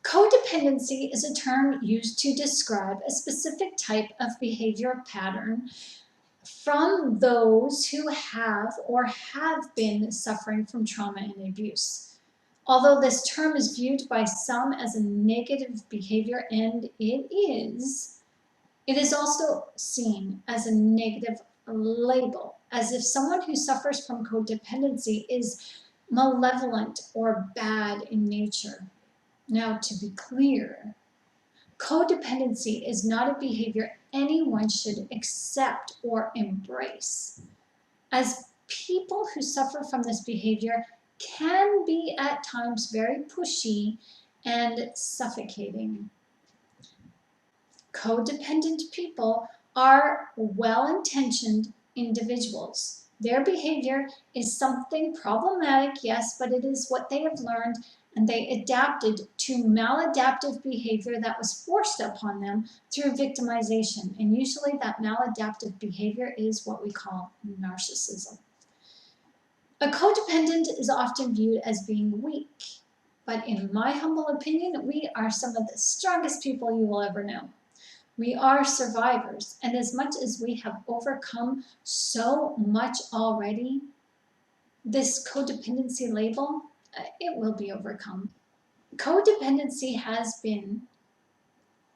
Codependency is a term used to describe a specific type of behavior pattern from those who have or have been suffering from trauma and abuse. Although this term is viewed by some as a negative behavior, and it is also seen as a negative label, as if someone who suffers from codependency is malevolent or bad in nature. Now, to be clear, codependency is not a behavior anyone should accept or embrace, as people who suffer from this behavior can be at times very pushy and suffocating. Codependent people are well-intentioned individuals. Their behavior is something problematic, yes, but it is what they have learned, and they adapted to maladaptive behavior that was forced upon them through victimization. And usually that maladaptive behavior is what we call narcissism. A codependent is often viewed as being weak, but in my humble opinion, we are some of the strongest people you will ever know. We are survivors, and as much as we have overcome so much already, this codependency label, it will be overcome. Codependency has been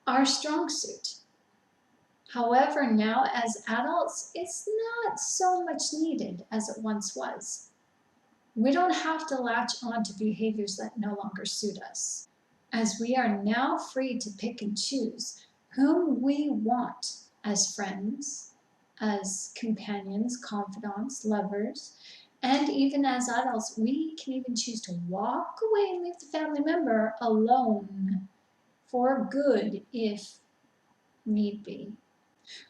our strong suit. However, now as adults, it's not so much needed as it once was. We don't have to latch on to behaviors that no longer suit us, as we are now free to pick and choose whom we want as friends, as companions, confidants, lovers, and even as adults, we can even choose to walk away and leave the family member alone for good if need be.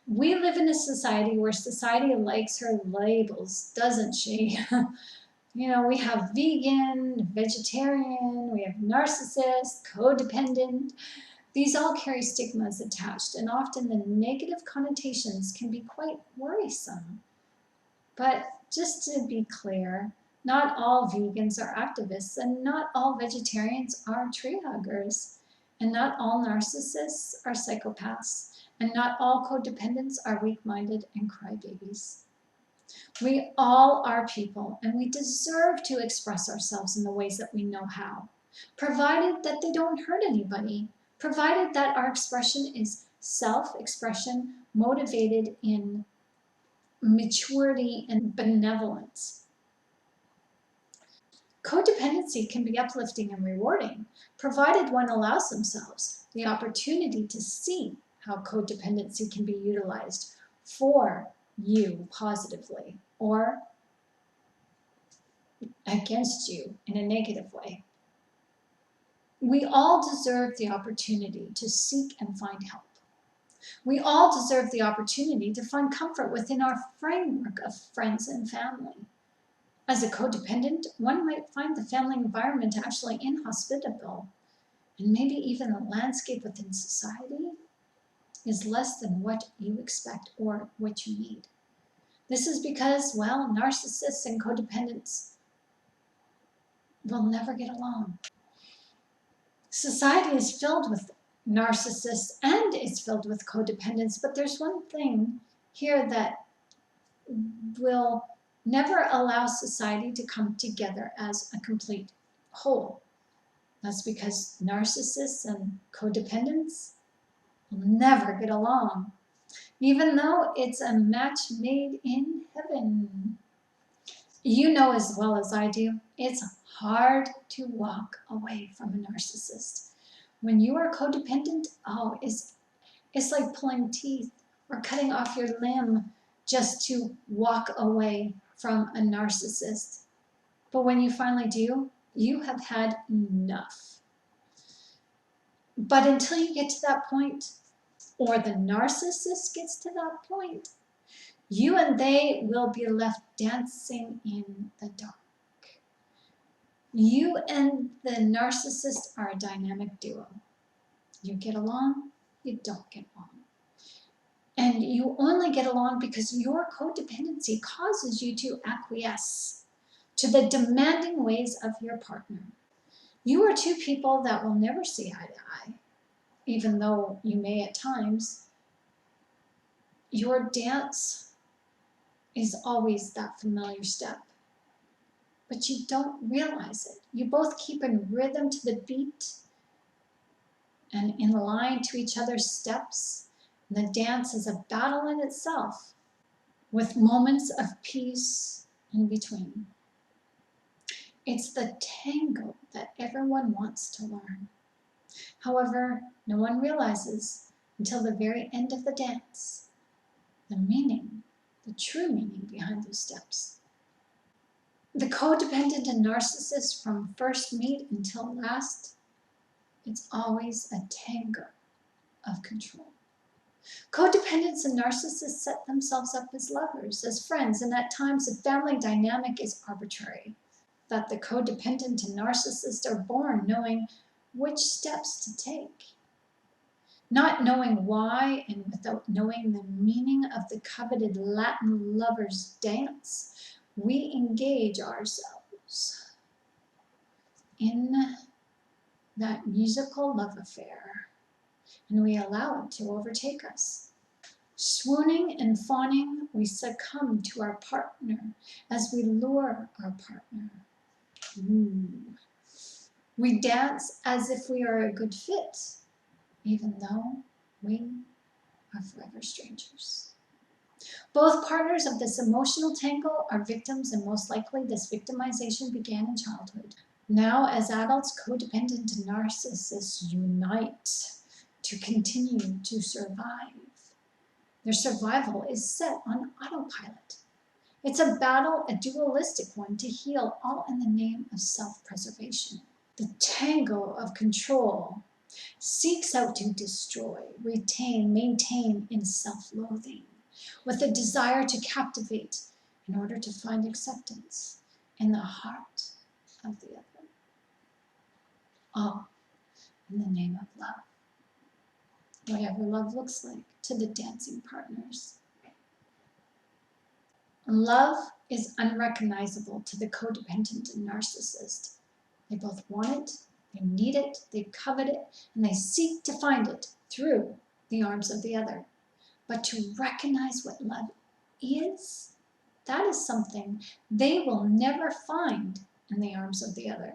We live in a society where society likes her labels, doesn't she? You know, we have vegan, vegetarian, we have narcissist, codependent. These all carry stigmas attached, and often the negative connotations can be quite worrisome. But just to be clear, not all vegans are activists, and not all vegetarians are tree huggers, and not all narcissists are psychopaths, and not all codependents are weak-minded and crybabies. We all are people, and we deserve to express ourselves in the ways that we know how, provided that they don't hurt anybody, provided that our expression is self-expression motivated in maturity and benevolence. Codependency can be uplifting and rewarding, provided one allows themselves the opportunity to see how codependency can be utilized for you positively or against you in a negative way. We all deserve the opportunity to seek and find help. We all deserve the opportunity to find comfort within our framework of friends and family. As a codependent, one might find the family environment actually inhospitable, and maybe even the landscape within society is less than what you expect or what you need. This is because, well, narcissists and codependents will never get along. Society is filled with narcissists and it's filled with codependents, but there's one thing here that will never allow society to come together as a complete whole. That's because narcissists and codependents will never get along, even though it's a match made in heaven. You know as well as I do, it's hard to walk away from a narcissist. When you are codependent, oh, it's like pulling teeth or cutting off your limb just to walk away from a narcissist. But when you finally do, you have had enough. But until you get to that point, or the narcissist gets to that point, you and they will be left dancing in the dark. You and the narcissist are a dynamic duo. You get along, you don't get along. And you only get along because your codependency causes you to acquiesce to the demanding ways of your partner. You are two people that will never see eye to eye, even though you may at times. Your dance is always that familiar step, but you don't realize it. You both keep in rhythm to the beat and in line to each other's steps. The dance is a battle in itself, with moments of peace in between. It's the tango that everyone wants to learn. However, no one realizes until the very end of the dance the meaning, the true meaning behind those steps. The codependent and narcissist, from first meet until last, it's always a tango of control. Codependents and narcissists set themselves up as lovers, as friends, and at times the family dynamic is arbitrary. That the codependent and narcissist are born knowing which steps to take, not knowing why, and without knowing the meaning of the coveted Latin lover's dance, we engage ourselves in that musical love affair, and we allow it to overtake us. Swooning and fawning, we succumb to our partner as we lure our partner. We dance as if we are a good fit, even though we are forever strangers. Both partners of this emotional tango are victims, and most likely this victimization began in childhood. Now, as adults, codependent and narcissists unite to continue to survive. Their survival is set on autopilot. It's a battle, a dualistic one, to heal, all in the name of self-preservation. The tango of control seeks out to destroy, retain, maintain in self-loathing, with a desire to captivate in order to find acceptance in the heart of the other. All in the name of love. Whatever love looks like to the dancing partners. Love is unrecognizable to the codependent and narcissist. They both want it, they need it, they covet it, and they seek to find it through the arms of the other. But to recognize what love is, that is something they will never find in the arms of the other.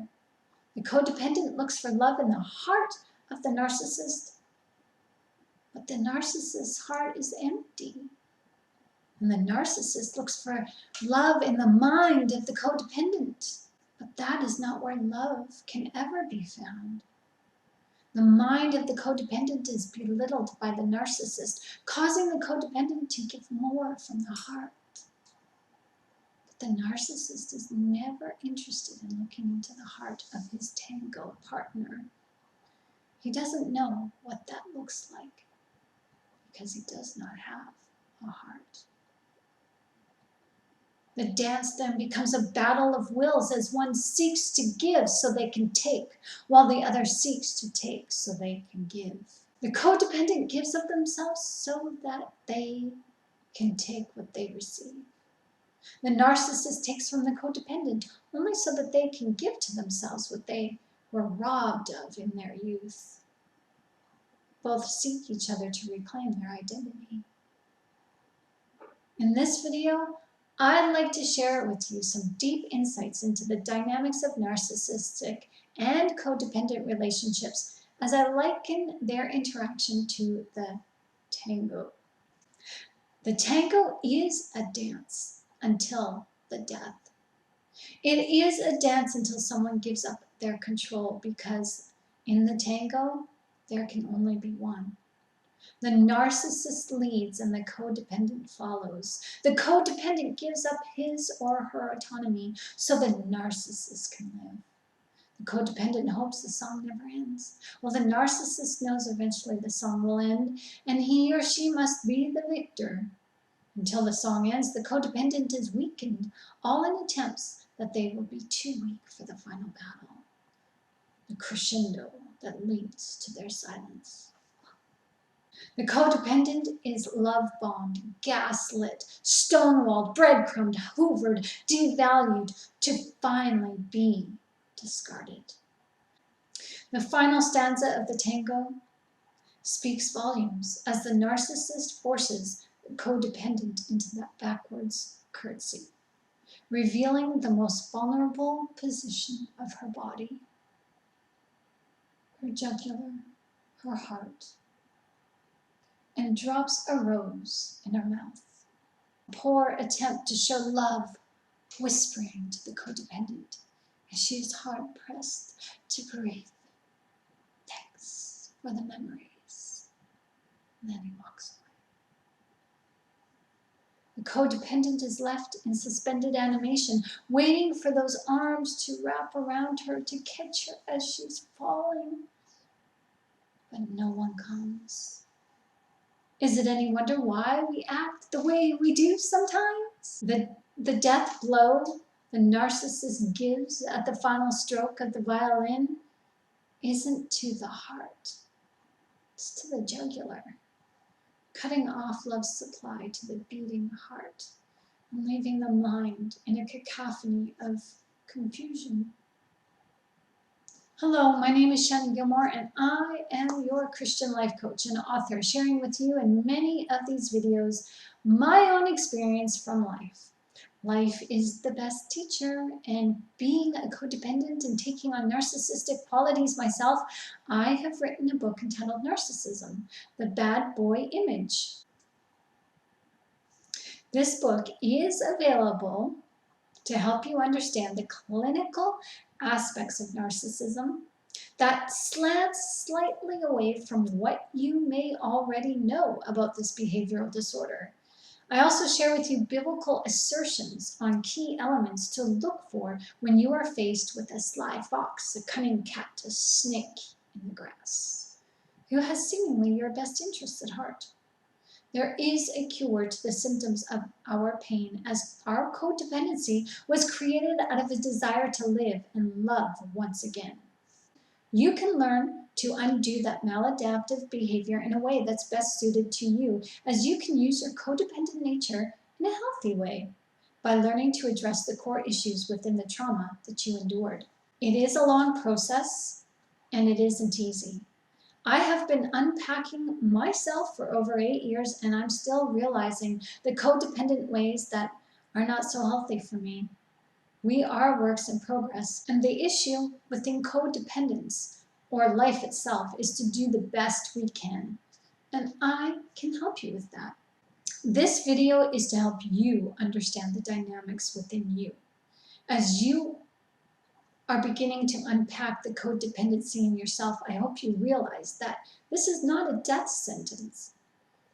The codependent looks for love in the heart of the narcissist, but the narcissist's heart is empty. And the narcissist looks for love in the mind of the codependent. But that is not where love can ever be found. The mind of the codependent is belittled by the narcissist, causing the codependent to give more from the heart. But the narcissist is never interested in looking into the heart of his tango partner. He doesn't know what that looks like because he does not have a heart. The dance then becomes a battle of wills as one seeks to give so they can take, while the other seeks to take so they can give. The codependent gives of themselves so that they can take what they receive. The narcissist takes from the codependent only so that they can give to themselves what they were robbed of in their youth. Both seek each other to reclaim their identity. In this video, I'd like to share with you some deep insights into the dynamics of narcissistic and codependent relationships as I liken their interaction to the tango. The tango is a dance until the death. It is a dance until someone gives up their control, because in the tango, there can only be one. The narcissist leads and the codependent follows. The codependent gives up his or her autonomy so the narcissist can live. The codependent hopes the song never ends. Well, the narcissist knows eventually the song will end, and he or she must be the victor. Until the song ends, the codependent is weakened, all in attempts that they will be too weak for the final battle. The crescendo that leads to their silence. The codependent is love-bombed, gaslit, stonewalled, breadcrumbed, hoovered, devalued, to finally be discarded. The final stanza of the tango speaks volumes as the narcissist forces the codependent into that backwards curtsy, revealing the most vulnerable position of her body, her jugular, her heart, and drops a rose in her mouth. A poor attempt to show love, whispering to the codependent as she is hard pressed to breathe. Thanks for the memories. And then he walks away. The codependent is left in suspended animation, waiting for those arms to wrap around her to catch her as she's falling. But no one comes. Is it any wonder why we act the way we do sometimes? The death blow the narcissist gives at the final stroke of the violin isn't to the heart, it's to the jugular, cutting off love's supply to the beating heart and leaving the mind in a cacophony of confusion. Hello, my name is Shannon Gilmore, and I am your Christian life coach and author, sharing with you in many of these videos my own experience from life. Life is the best teacher, and being a codependent and taking on narcissistic qualities myself, I have written a book entitled Narcissism, The Bad Boy Image. This book is available to help you understand the clinical aspects of narcissism that slants slightly away from what you may already know about this behavioral disorder. I also share with you biblical assertions on key elements to look for when you are faced with a sly fox, a cunning cat, a snake in the grass, who has seemingly your best interests at heart. There is a cure to the symptoms of our pain, as our codependency was created out of a desire to live and love once again. You can learn to undo that maladaptive behavior in a way that's best suited to you, as you can use your codependent nature in a healthy way by learning to address the core issues within the trauma that you endured. It is a long process, and it isn't easy. I have been unpacking myself for over 8 years, and I'm still realizing the codependent ways that are not so healthy for me. We are works in progress, and the issue within codependence, or life itself, is to do the best we can. And I can help you with that. This video is to help you understand the dynamics within you. As you are beginning to unpack the codependency in yourself, I hope you realize that this is not a death sentence.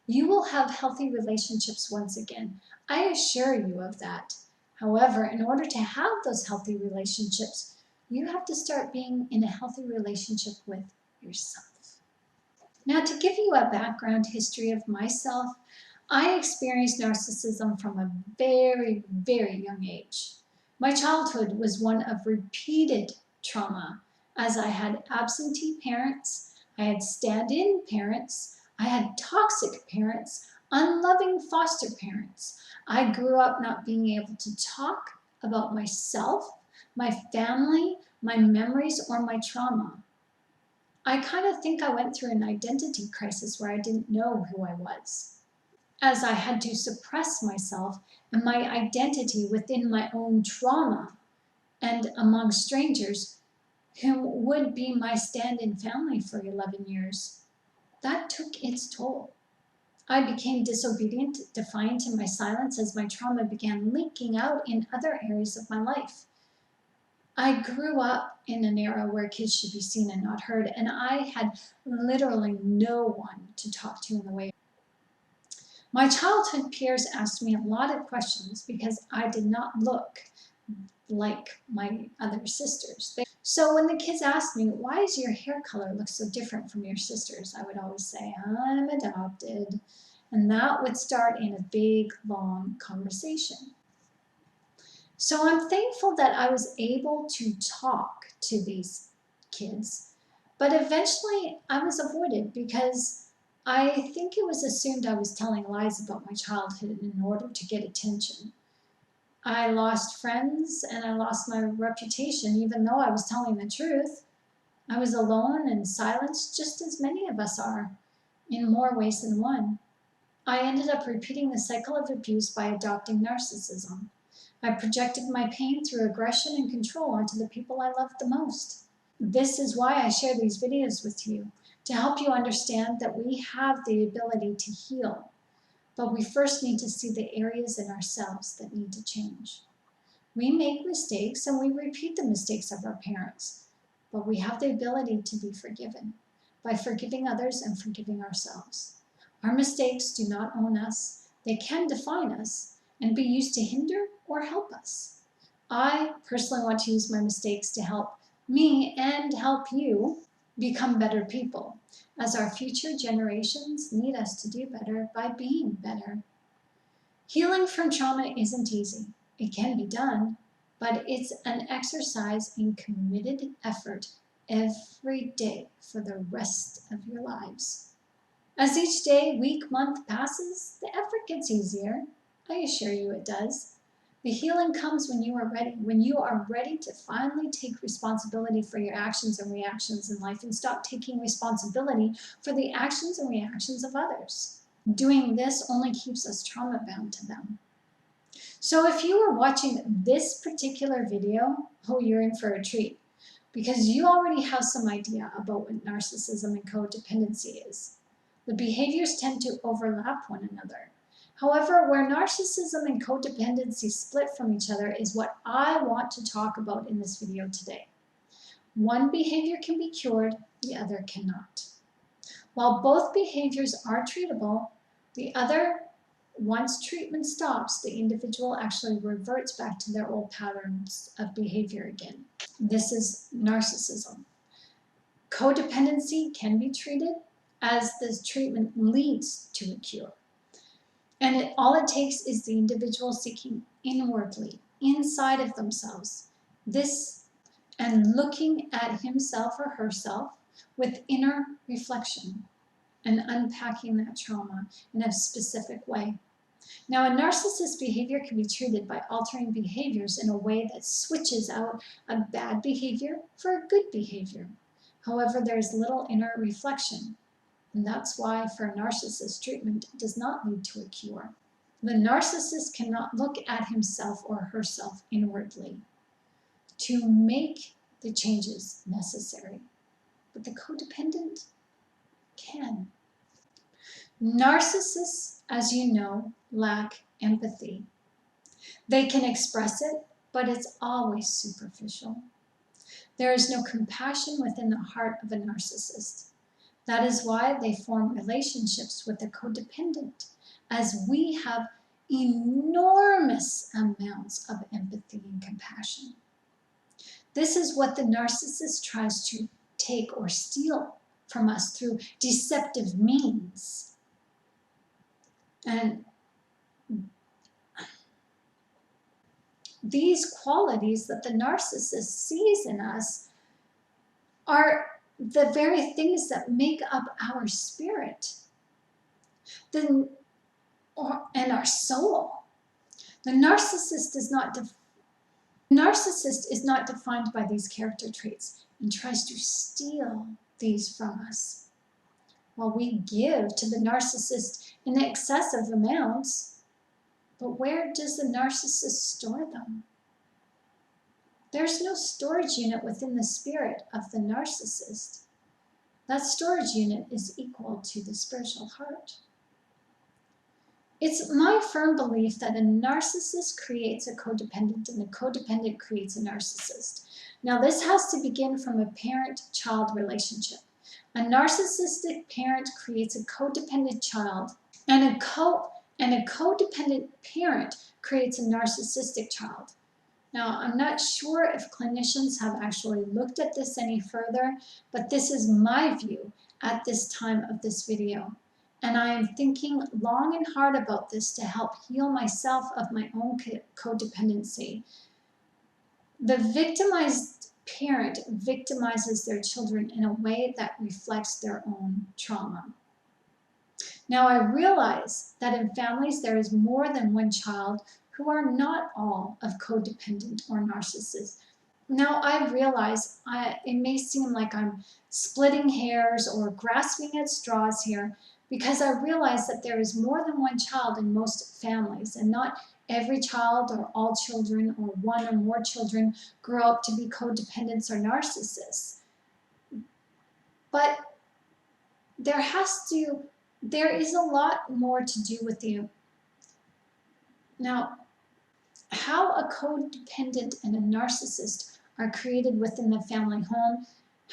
You will have healthy relationships once again. I assure you of that. However, in order to have those healthy relationships, you have to start being in a healthy relationship with yourself. Now, to give you a background history of myself, I experienced narcissism from a very, very young age. My childhood was one of repeated trauma, as I had absentee parents, I had stand-in parents, I had toxic parents, unloving foster parents. I grew up not being able to talk about myself, my family, my memories, or my trauma. I kind of think I went through an identity crisis where I didn't know who I was, as I had to suppress myself and my identity within my own trauma and among strangers whom would be my stand-in family for 11 years. That took its toll. I became disobedient, defiant in my silence as my trauma began leaking out in other areas of my life. I grew up in an era where kids should be seen and not heard, and I had literally no one to talk to in the way. My childhood peers asked me a lot of questions because I did not look like my other sisters. So when the kids asked me, why does your hair color look so different from your sisters? I would always say, I'm adopted. And that would start in a big, long conversation. So I'm thankful that I was able to talk to these kids, but eventually I was avoided because I think it was assumed I was telling lies about my childhood in order to get attention. I lost friends and I lost my reputation even though I was telling the truth. I was alone and silenced just as many of us are, in more ways than one. I ended up repeating the cycle of abuse by adopting narcissism. I projected my pain through aggression and control onto the people I loved the most. This is why I share these videos with you, to help you understand that we have the ability to heal, but we first need to see the areas in ourselves that need to change. We make mistakes and we repeat the mistakes of our parents, but we have the ability to be forgiven by forgiving others and forgiving ourselves. Our mistakes do not own us. They can define us and be used to hinder or help us. I personally want to use my mistakes to help me and help you become better people, as our future generations need us to do better by being better. Healing from trauma isn't easy. It can be done, but it's an exercise in committed effort every day for the rest of your lives. As each day, week, month passes, the effort gets easier. I assure you it does. The healing comes when you are ready to finally take responsibility for your actions and reactions in life and stop taking responsibility for the actions and reactions of others. Doing this only keeps us trauma bound to them. So if you are watching this particular video, oh, you're in for a treat, because you already have some idea about what narcissism and codependency is. The behaviors tend to overlap one another. However, where narcissism and codependency split from each other is what I want to talk about in this video today. One behavior can be cured, the other cannot. While both behaviors are treatable, the other, once treatment stops, the individual actually reverts back to their old patterns of behavior again. This is narcissism. Codependency can be treated as this treatment leads to a cure. And all it takes is the individual seeking inwardly, inside of themselves, this and looking at himself or herself with inner reflection and unpacking that trauma in a specific way. Now, a narcissist behavior can be treated by altering behaviors in a way that switches out a bad behavior for a good behavior. However, there's little inner reflection, and that's why for a narcissist, treatment does not lead to a cure. The narcissist cannot look at himself or herself inwardly to make the changes necessary, but the codependent can. Narcissists, as you know, lack empathy. They can express it, but it's always superficial. There is no compassion within the heart of a narcissist. That is why they form relationships with a codependent, as we have enormous amounts of empathy and compassion. This is what the narcissist tries to take or steal from us through deceptive means. And these qualities that the narcissist sees in us are the very things that make up our spirit and our soul. The narcissist is not defined by these character traits and tries to steal these from us. While we give to the narcissist in excessive amounts, but where does the narcissist store them? There's no storage unit within the spirit of the narcissist. That storage unit is equal to the spiritual heart. It's my firm belief that a narcissist creates a codependent and a codependent creates a narcissist. Now, this has to begin from a parent-child relationship. A narcissistic parent creates a codependent child, and a codependent parent creates a narcissistic child. Now, I'm not sure if clinicians have actually looked at this any further, but this is my view at this time of this video. And I am thinking long and hard about this to help heal myself of my own codependency. The victimized parent victimizes their children in a way that reflects their own trauma. Now, I realize that in families there is more than one child who are not all of codependent or narcissist. Now I realize it may seem like I'm splitting hairs or grasping at straws here, because I realize that there is more than one child in most families, and not every child or all children or one or more children grow up to be codependents or narcissists. But there is a lot more to do with the, now, how a codependent and a narcissist are created within the family home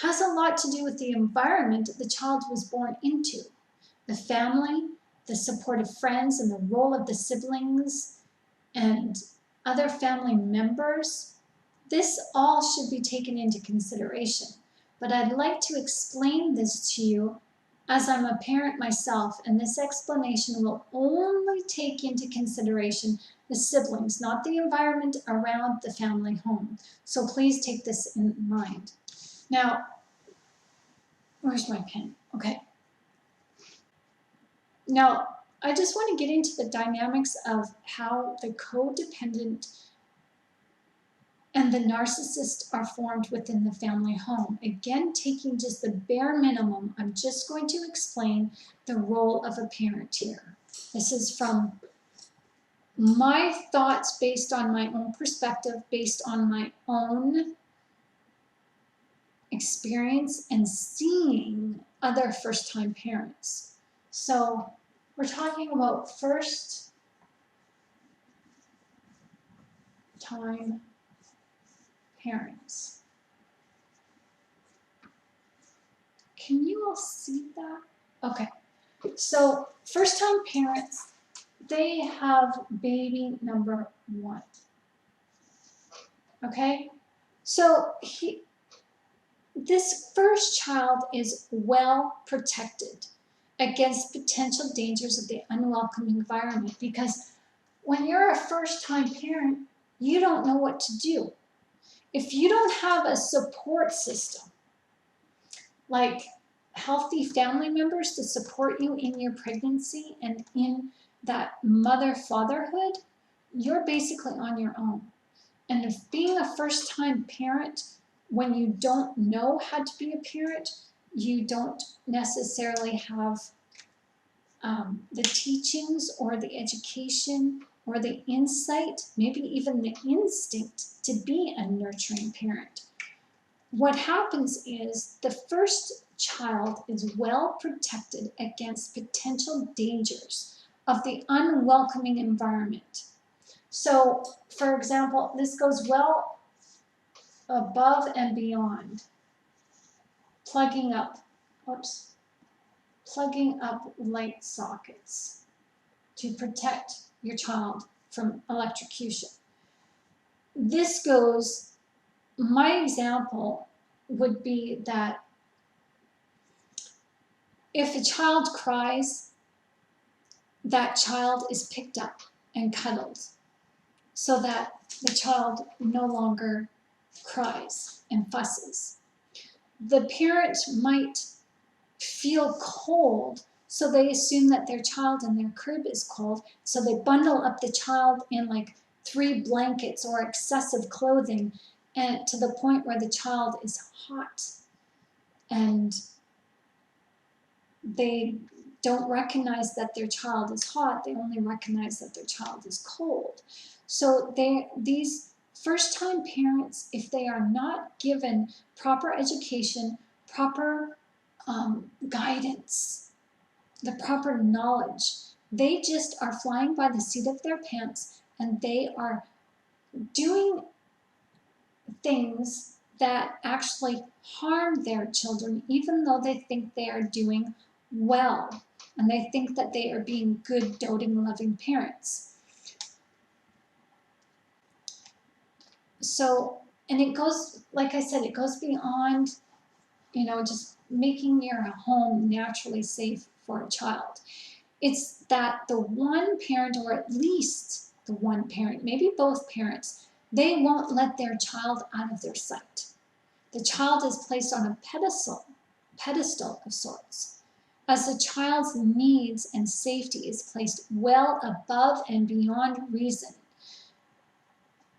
has a lot to do with the environment the child was born into. The family, the supportive friends, and the role of the siblings and other family members. This all should be taken into consideration. But I'd like to explain this to you as I'm a parent myself, and this explanation will only take into consideration the siblings, not the environment around the family home. So please take this in mind. Now, where's my pen? Okay. Now, I just want to get into the dynamics of how the codependent and the narcissist are formed within the family home. Again, taking just the bare minimum, I'm just going to explain the role of a parent here. This is from my thoughts based on my own perspective, based on my own experience and seeing other first-time parents. So we're talking about first-time parents. Can you all see that? Okay, so first-time parents, they have baby number 1. Okay, so this first child is well protected against potential dangers of the unwelcome environment, because when you're a first-time parent, you don't know what to do. If you don't have a support system, like healthy family members to support you in your pregnancy and in that mother-fatherhood, you're basically on your own. And if being a first-time parent, when you don't know how to be a parent, you don't necessarily have the teachings or the education or the insight, maybe even the instinct to be a nurturing parent. What happens is the first child is well protected against potential dangers of the unwelcoming environment. So, for example, this goes well above and beyond plugging up light sockets to protect your child from electrocution. This goes, my example would be that if a child cries, that child is picked up and cuddled so that the child no longer cries and fusses. The parent might feel cold, so they assume that their child in their crib is cold, so they bundle up the child in like 3 blankets or excessive clothing, and to the point where the child is hot, and they don't recognize that their child is hot, they only recognize that their child is cold. So these first-time parents, if they are not given proper education, proper guidance, the proper knowledge, they just are flying by the seat of their pants, and they are doing things that actually harm their children, even though they think they are doing well, and they think that they are being good, doting, loving parents. So, and it goes, like I said, it goes beyond, just making your home naturally safe for a child. It's that the one parent, or at least the one parent, maybe both parents, they won't let their child out of their sight. The child is placed on a pedestal of sorts, as the child's needs and safety is placed well above and beyond reason.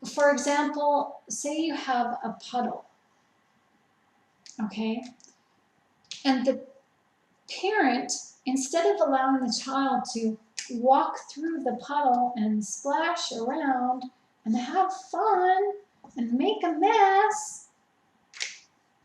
For example, say you have a puddle, okay? And the parent, instead of allowing the child to walk through the puddle and splash around and have fun and make a mess,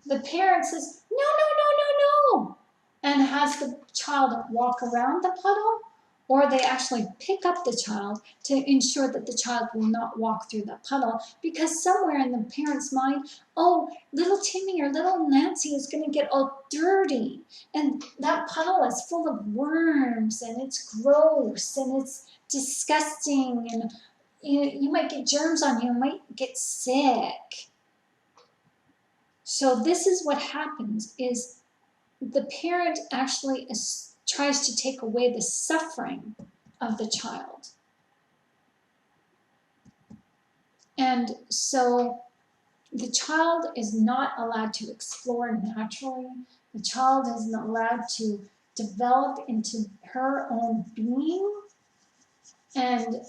the parent says, no, no, no, no, no, and has the child walk around the puddle, or they actually pick up the child to ensure that the child will not walk through the puddle, because somewhere in the parent's mind, oh, little Timmy or little Nancy is going to get all dirty, and that puddle is full of worms, and it's gross, and it's disgusting, and you might get germs on you, you might get sick. So this is what happens, is the parent actually tries to take away the suffering of the child. And so the child is not allowed to explore naturally. The child is not allowed to develop into her own being and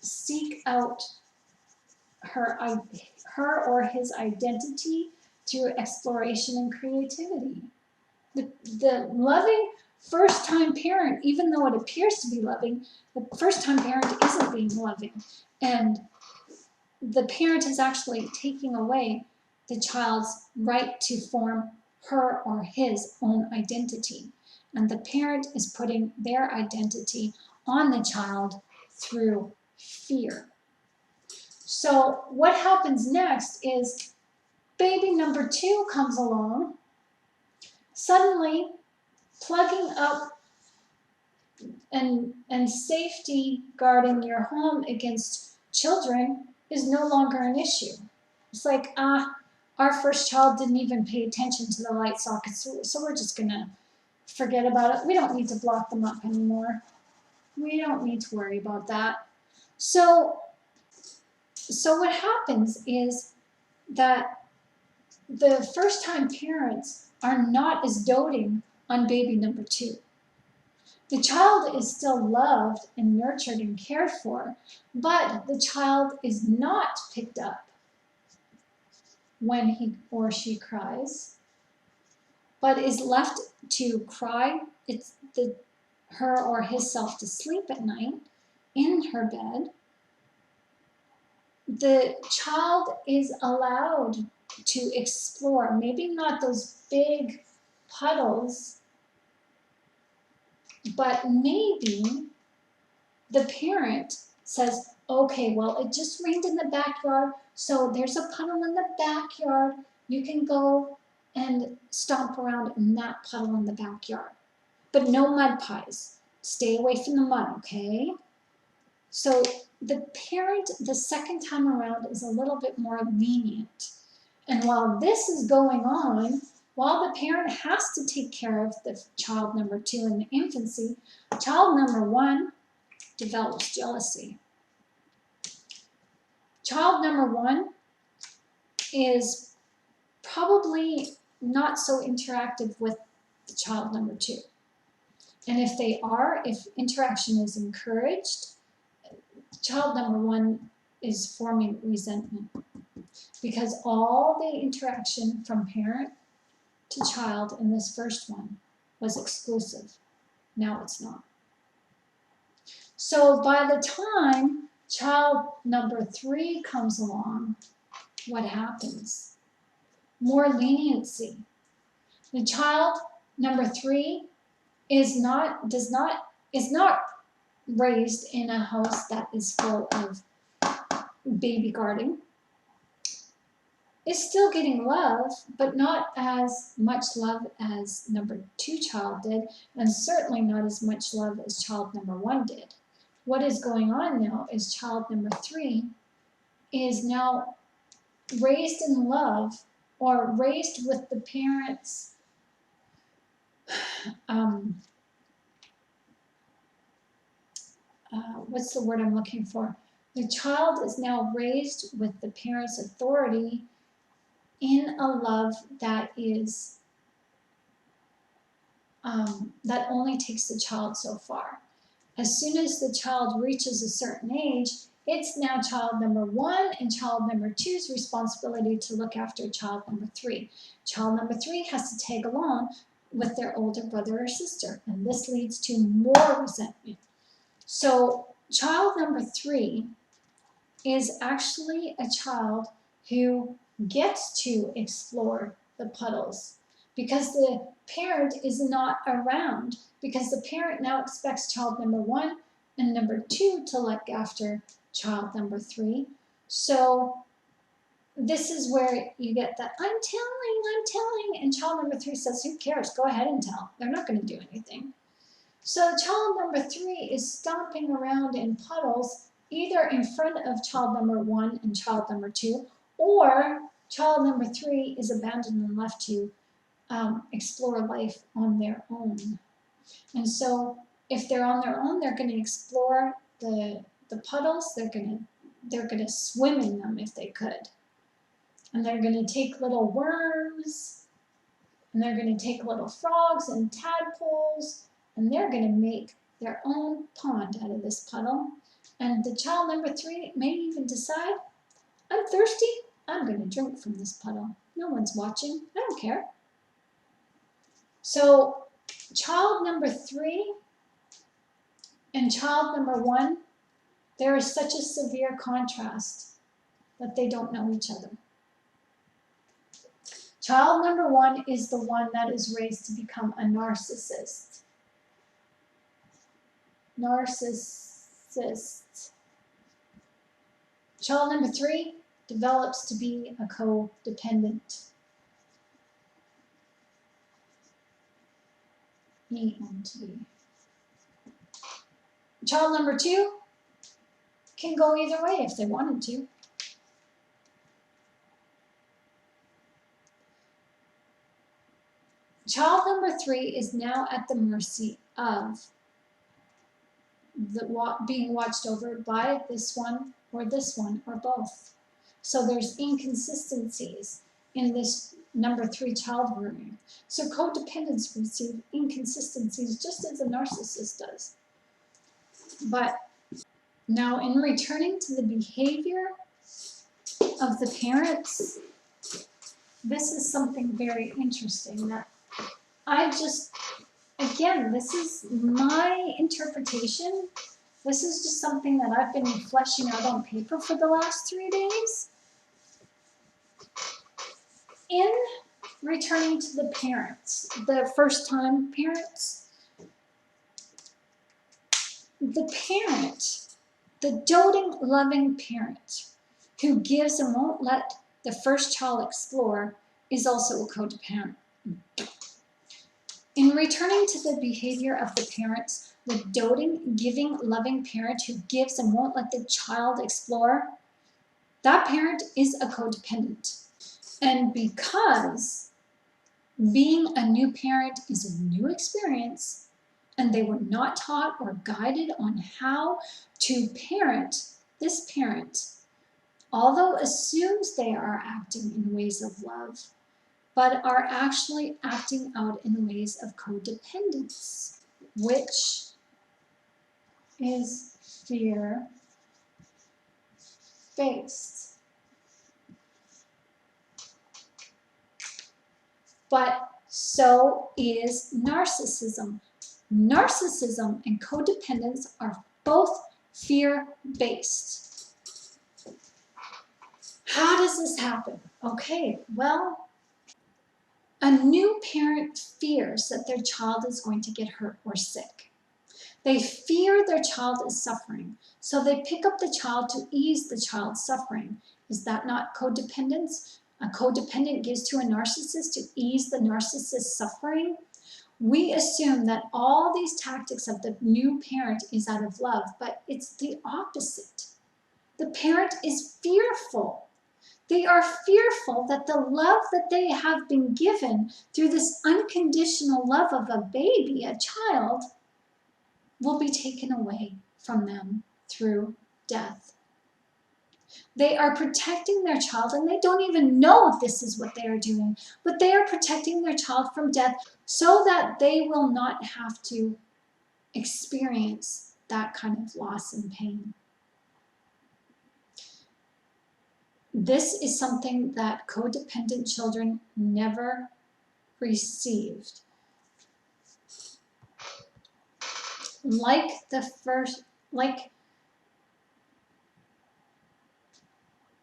seek out her or his identity through exploration and creativity. The loving first-time parent, even though it appears to be loving, the first-time parent isn't being loving. And the parent is actually taking away the child's right to form her or his own identity. And the parent is putting their identity on the child through fear. So what happens next is baby number 2 comes along, suddenly plugging up and safety guarding your home against children is no longer an issue. It's like, our first child didn't even pay attention to the light sockets, so we're just gonna forget about it. We don't need to block them up anymore. We don't need to worry about that. So what happens is that the first-time parents are not as doting on baby number 2. The child is still loved and nurtured and cared for, but the child is not picked up when he or she cries, but is left to cry her or his self to sleep at night in her bed. The child is allowed to explore, maybe not those big puddles, but maybe the parent says, okay, well, it just rained in the backyard, so there's a puddle in the backyard. You can go and stomp around in that puddle in the backyard. But no mud pies. Stay away from the mud, okay? So the parent, the second time around, is a little bit more lenient. And while this is going on, while the parent has to take care of the child number 2 in the infancy, child number 1 develops jealousy. Child number 1 is probably not so interactive with the child number 2. And if interaction is encouraged, child number 1 is forming resentment, because all the interaction from parent to child in this first one was exclusive. Now it's not. So by the time child number 3 comes along, what happens? More leniency. The child number 3 is not raised in a house that is full of baby guarding. Is still getting love, but not as much love as number 2 child did, and certainly not as much love as child number 1 did. What is going on now is child number 3 is now raised in love, or raised with the parents' what's the word I'm looking for? The child is now raised with the parents' authority in a love that is that only takes the child so far. As soon as the child reaches a certain age, it's now child number 1 and child number 2's responsibility to look after child number 3. Child number 3 has to tag along with their older brother or sister, and this leads to more resentment. So child number 3 is actually a child who gets to explore the puddles because the parent is not around, because the parent now expects child number 1 and number 2 to look after child number 3. So this is where you get that I'm telling, and child number 3 says, who cares, go ahead and tell, they're not going to do anything. So child number 3 is stomping around in puddles either in front of child number 1 and child number 2, or child number 3 is abandoned and left to explore life on their own. And so if they're on their own, they're going to explore the puddles, they're going to swim in them if they could. And they're going to take little worms, and they're going to take little frogs and tadpoles, and they're going to make their own pond out of this puddle. And the child number 3 may even decide, I'm thirsty, I'm going to drink from this puddle. No one's watching, I don't care. So child number 3 and child number 1, there is such a severe contrast that they don't know each other. Child number 1 is the one that is raised to become a narcissist. Narcissist. Child number 3 develops to be a codependent. ENT. Child number 2 can go either way if they wanted to. Child number 3 is now at the mercy of being watched over by this one or both. So there's inconsistencies in this number 3 child grooming. So codependents receive inconsistencies just as a narcissist does. But now in returning to the behavior of the parents, this is something very interesting that again, this is my interpretation. This is just something that I've been fleshing out on paper for the last 3 days. In returning to the parents, the first-time parents, the parent, the doting, loving parent who gives and won't let the first child explore is also a codependent. In returning to the behavior of the parents, the doting, giving, loving parent who gives and won't let the child explore, that parent is a codependent. And because being a new parent is a new experience, and they were not taught or guided on how to parent, this parent, although assumes they are acting in ways of love, but are actually acting out in ways of codependence, which is fear-based. But so is narcissism. Narcissism and codependence are both fear-based. How does this happen? Okay, well, a new parent fears that their child is going to get hurt or sick. They fear their child is suffering, so they pick up the child to ease the child's suffering. Is that not codependence? A codependent gives to a narcissist to ease the narcissist's suffering. We assume that all these tactics of the new parent is out of love, but it's the opposite. The parent is fearful. They are fearful that the love that they have been given through this unconditional love of a baby, a child, will be taken away from them through death. They are protecting their child, and they don't even know this is what they are doing, but they are protecting their child from death so that they will not have to experience that kind of loss and pain. This is something that codependent children never received. Like the first, like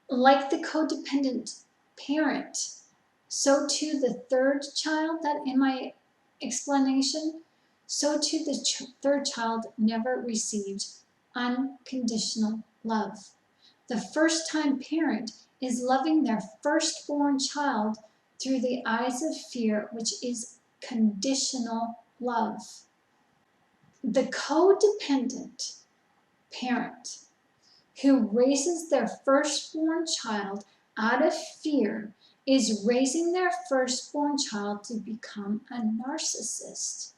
the codependent parent, so too the third child that in my explanation, so too the third child never received unconditional love. The first time parent is loving their firstborn child through the eyes of fear, which is conditional love. The codependent parent who raises their firstborn child out of fear is raising their firstborn child to become a narcissist.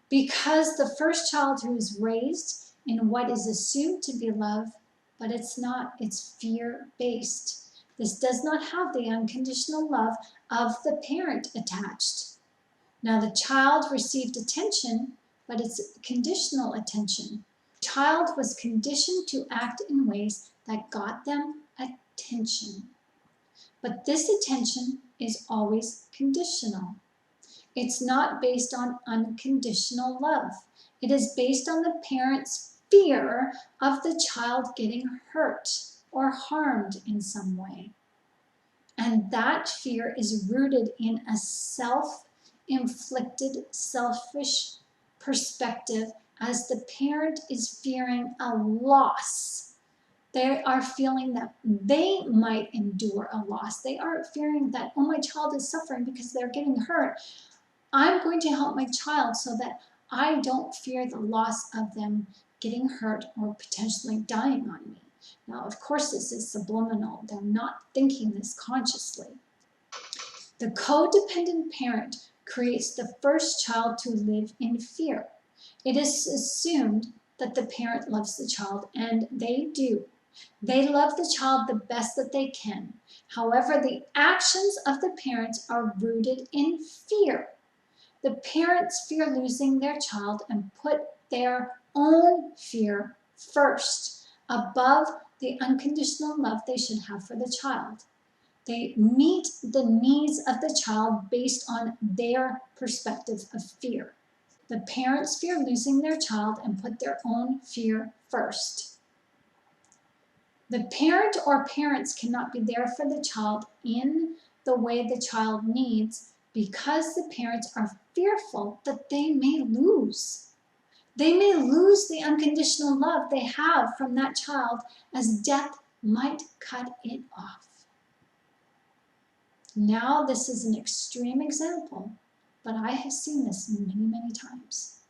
Because the first child who is raised in what is assumed to be love, but it's not, it's fear-based. This does not have the unconditional love of the parent attached. Now the child received attention, but it's conditional attention. Child was conditioned to act in ways that got them attention. But this attention is always conditional. It's not based on unconditional love. It is based on the parent's fear of the child getting hurt or harmed in some way. And that fear is rooted in a self-inflicted, selfish perspective as the parent is fearing a loss. They are feeling that they might endure a loss. They aren't fearing that, oh, my child is suffering because they're getting hurt. I'm going to help my child so that I don't fear the loss of them getting hurt or potentially dying on me. Now, of course, this is subliminal. They're not thinking this consciously. The codependent parent creates the first child to live in fear. It is assumed that the parent loves the child, and they do. They love the child the best that they can. However, the actions of the parents are rooted in fear. The parents fear losing their child and put their own fear first, above the unconditional love they should have for the child. They meet the needs of the child based on their perspective of fear. The parents fear losing their child and put their own fear first. The parent or parents cannot be there for the child in the way the child needs because the parents are fearful that they may lose. They may lose the unconditional love they have from that child as death might cut it off. Now, this is an extreme example, but I have seen this many, many times.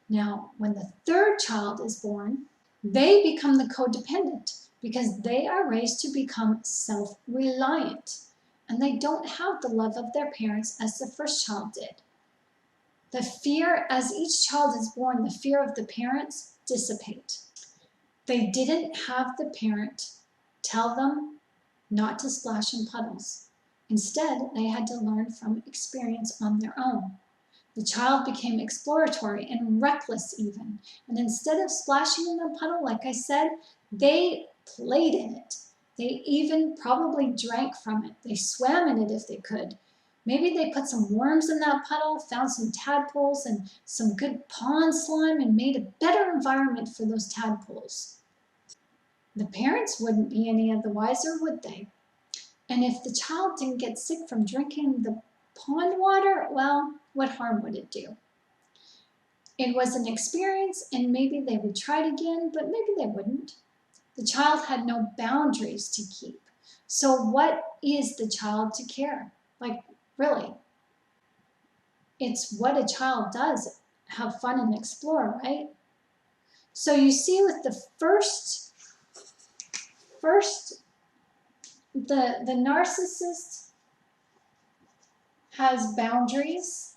Now, when the third child is born, they become the codependent because they are raised to become self-reliant, and they don't have the love of their parents as the first child did. The fear, as each child is born, the fear of the parents dissipate. They didn't have the parent tell them not to splash in puddles. Instead, they had to learn from experience on their own. The child became exploratory and reckless even, and instead of splashing in the puddle, like I said, they played in it. They even probably drank from it. They swam in it if they could. Maybe they put some worms in that puddle, found some tadpoles and some good pond slime and made a better environment for those tadpoles. The parents wouldn't be any of the wiser, would they? And if the child didn't get sick from drinking the pond water, well, what harm would it do? It was an experience, and maybe they would try it again, but maybe they wouldn't. The child had no boundaries to keep. So what is the child to care? Like, really? It's what a child does, have fun and explore, right? So you see with the first the narcissist has boundaries.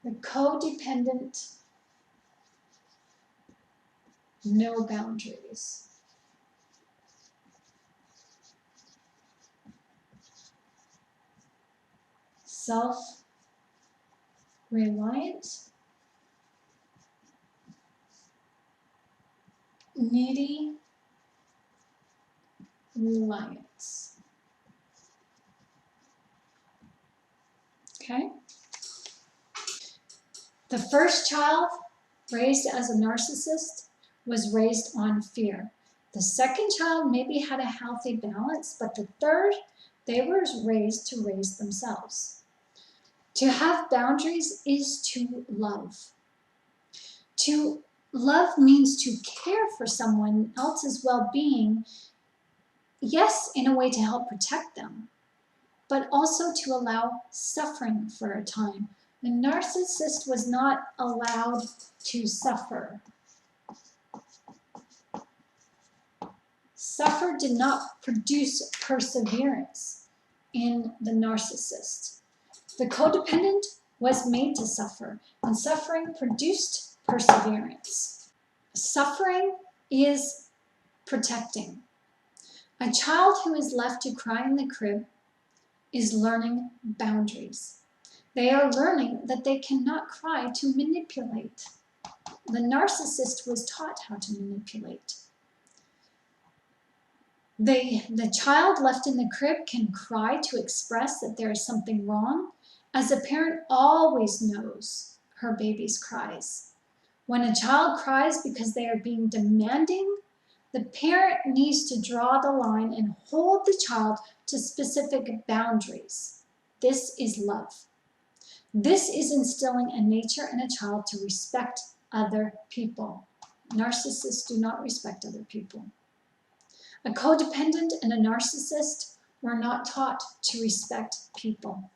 The codependent, no boundaries. Self-reliant, needy reliance. Okay? The first child raised as a narcissist was raised on fear. The second child maybe had a healthy balance, but the third, they were raised to raise themselves. To have boundaries is to love. To love means to care for someone else's well-being, yes, in a way to help protect them, but also to allow suffering for a time. The narcissist was not allowed to suffer. Suffer did not produce perseverance in the narcissist. The codependent was made to suffer, and suffering produced perseverance. Suffering is protecting. A child who is left to cry in the crib is learning boundaries. They are learning that they cannot cry to manipulate. The narcissist was taught how to manipulate. The child left in the crib can cry to express that there is something wrong, as a parent always knows her baby's cries. When a child cries because they are being demanding, the parent needs to draw the line and hold the child to specific boundaries. This is love. This is instilling a nature in a child to respect other people. Narcissists do not respect other people. A codependent and a narcissist were not taught to respect people.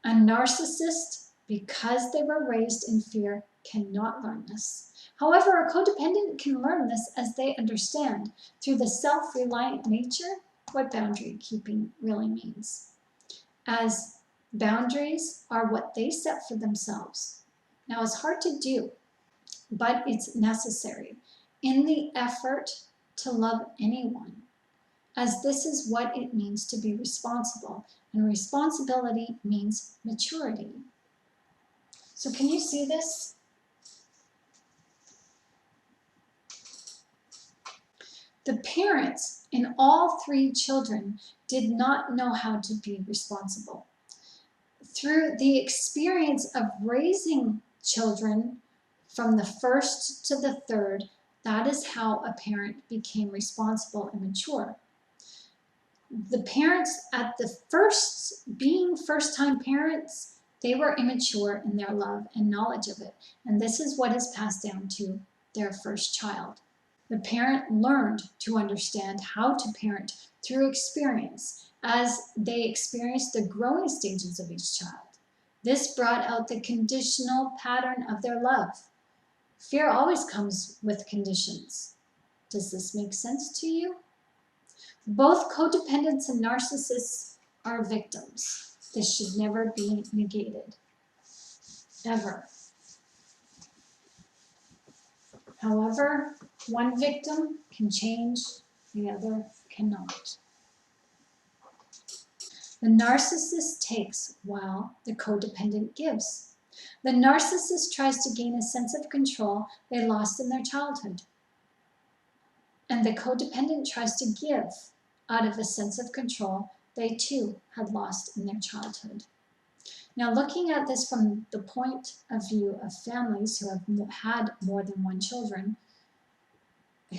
A narcissist, because they were raised in fear, cannot learn this. However, a codependent can learn this as they understand through the self-reliant nature what boundary keeping really means. As boundaries are what they set for themselves. Now, it's hard to do, but it's necessary in the effort to love anyone, as this is what it means to be responsible, and responsibility means maturity. So can you see this? The parents in all three children did not know how to be responsible. Through the experience of raising children from the first to the third, that is how a parent became responsible and mature. The parents at the first, being first-time parents, they were immature in their love and knowledge of it. And this is what is passed down to their first child. The parent learned to understand how to parent through experience as they experienced the growing stages of each child. This brought out the conditional pattern of their love. Fear always comes with conditions. Does this make sense to you? Both codependents and narcissists are victims. This should never be negated, ever. However, one victim can change, the other cannot. The narcissist takes while the codependent gives. The narcissist tries to gain a sense of control they lost in their childhood. And the codependent tries to give out of a sense of control they too had lost in their childhood. Now, looking at this from the point of view of families who have had more than one children,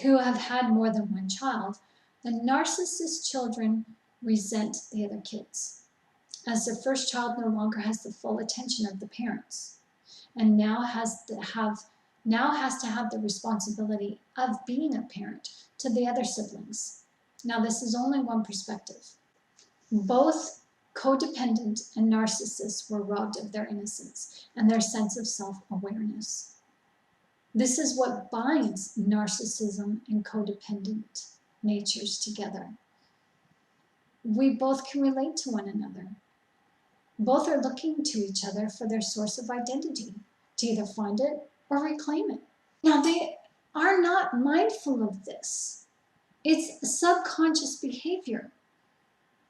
who have had more than one child, the narcissist children resent the other kids, as the first child no longer has the full attention of the parents, and now has to have the responsibility of being a parent to the other siblings. Now, this is only one perspective. Both codependent and narcissists were robbed of their innocence and their sense of self-awareness. This is what binds narcissism and codependent natures together. We both can relate to one another. Both are looking to each other for their source of identity, to either find it or reclaim it. Now, they are not mindful of this. It's subconscious behavior.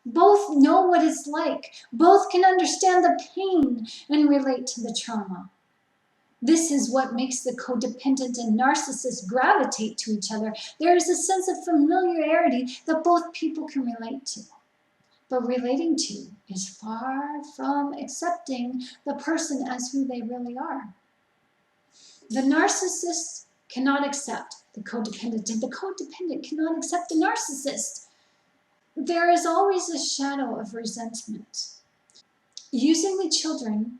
Both know what it's like. Both can understand the pain and relate to the trauma. This is what makes the codependent and narcissist gravitate to each other. There is a sense of familiarity that both people can relate to. But relating to is far from accepting the person as who they really are. The narcissist cannot accept the codependent, and the codependent cannot accept the narcissist. There is always a shadow of resentment. Using the children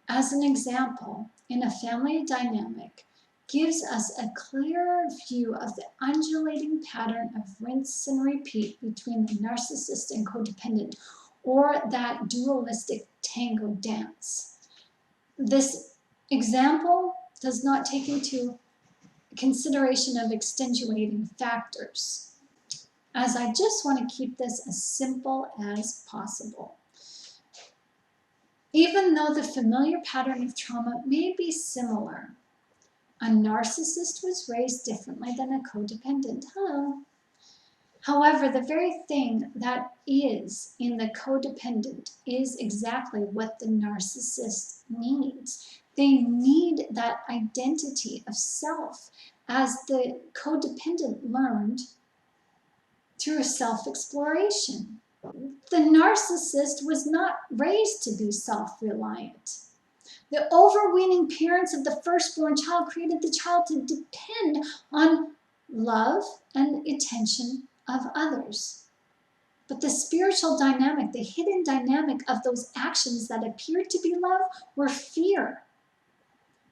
as an example in a family dynamic gives us a clearer view of the undulating pattern of rinse and repeat between the narcissist and codependent, or that dualistic tango dance. This example does not take into consideration of extenuating factors, as I just want to keep this as simple as possible. Even though the familiar pattern of trauma may be similar, a narcissist was raised differently than a codependent. Hello. However, the very thing that is in the codependent is exactly what the narcissist needs. They need that identity of self, as the codependent learned through self-exploration. The narcissist was not raised to be self-reliant. The overweening parents of the firstborn child created the child to depend on love and attention of others. But the spiritual dynamic, the hidden dynamic of those actions that appeared to be love were fear.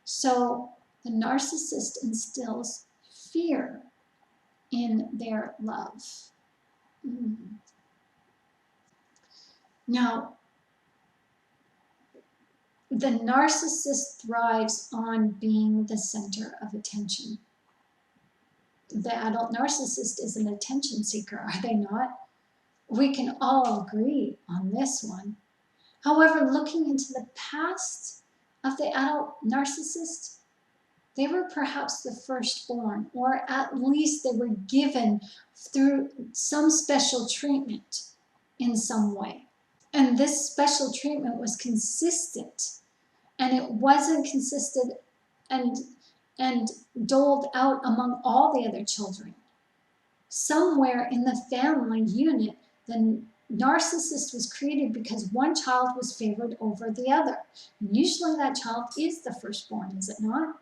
So the narcissist instills fear in their love. Now, the narcissist thrives on being the center of attention. The adult narcissist is an attention seeker, are they not? We can all agree on this one. However, looking into the past of the adult narcissist, they were perhaps the firstborn, or at least they were given through some special treatment in some way. And this special treatment was consistent, and it wasn't consistent and doled out among all the other children. Somewhere in the family unit, the narcissist was created because one child was favored over the other. And usually that child is the firstborn, is it not?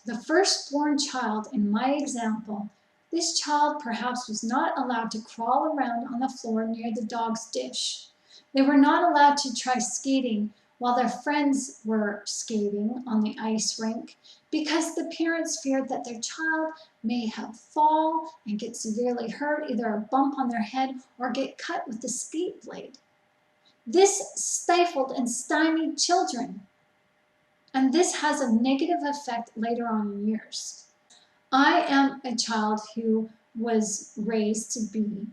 The firstborn child, in my example, this child perhaps was not allowed to crawl around on the floor near the dog's dish. They were not allowed to try skating while their friends were skating on the ice rink, because the parents feared that their child may have fall and get severely hurt, either a bump on their head or get cut with the skate blade. This stifled and stymied children, and this has a negative effect later on in years. I am a child who was raised to be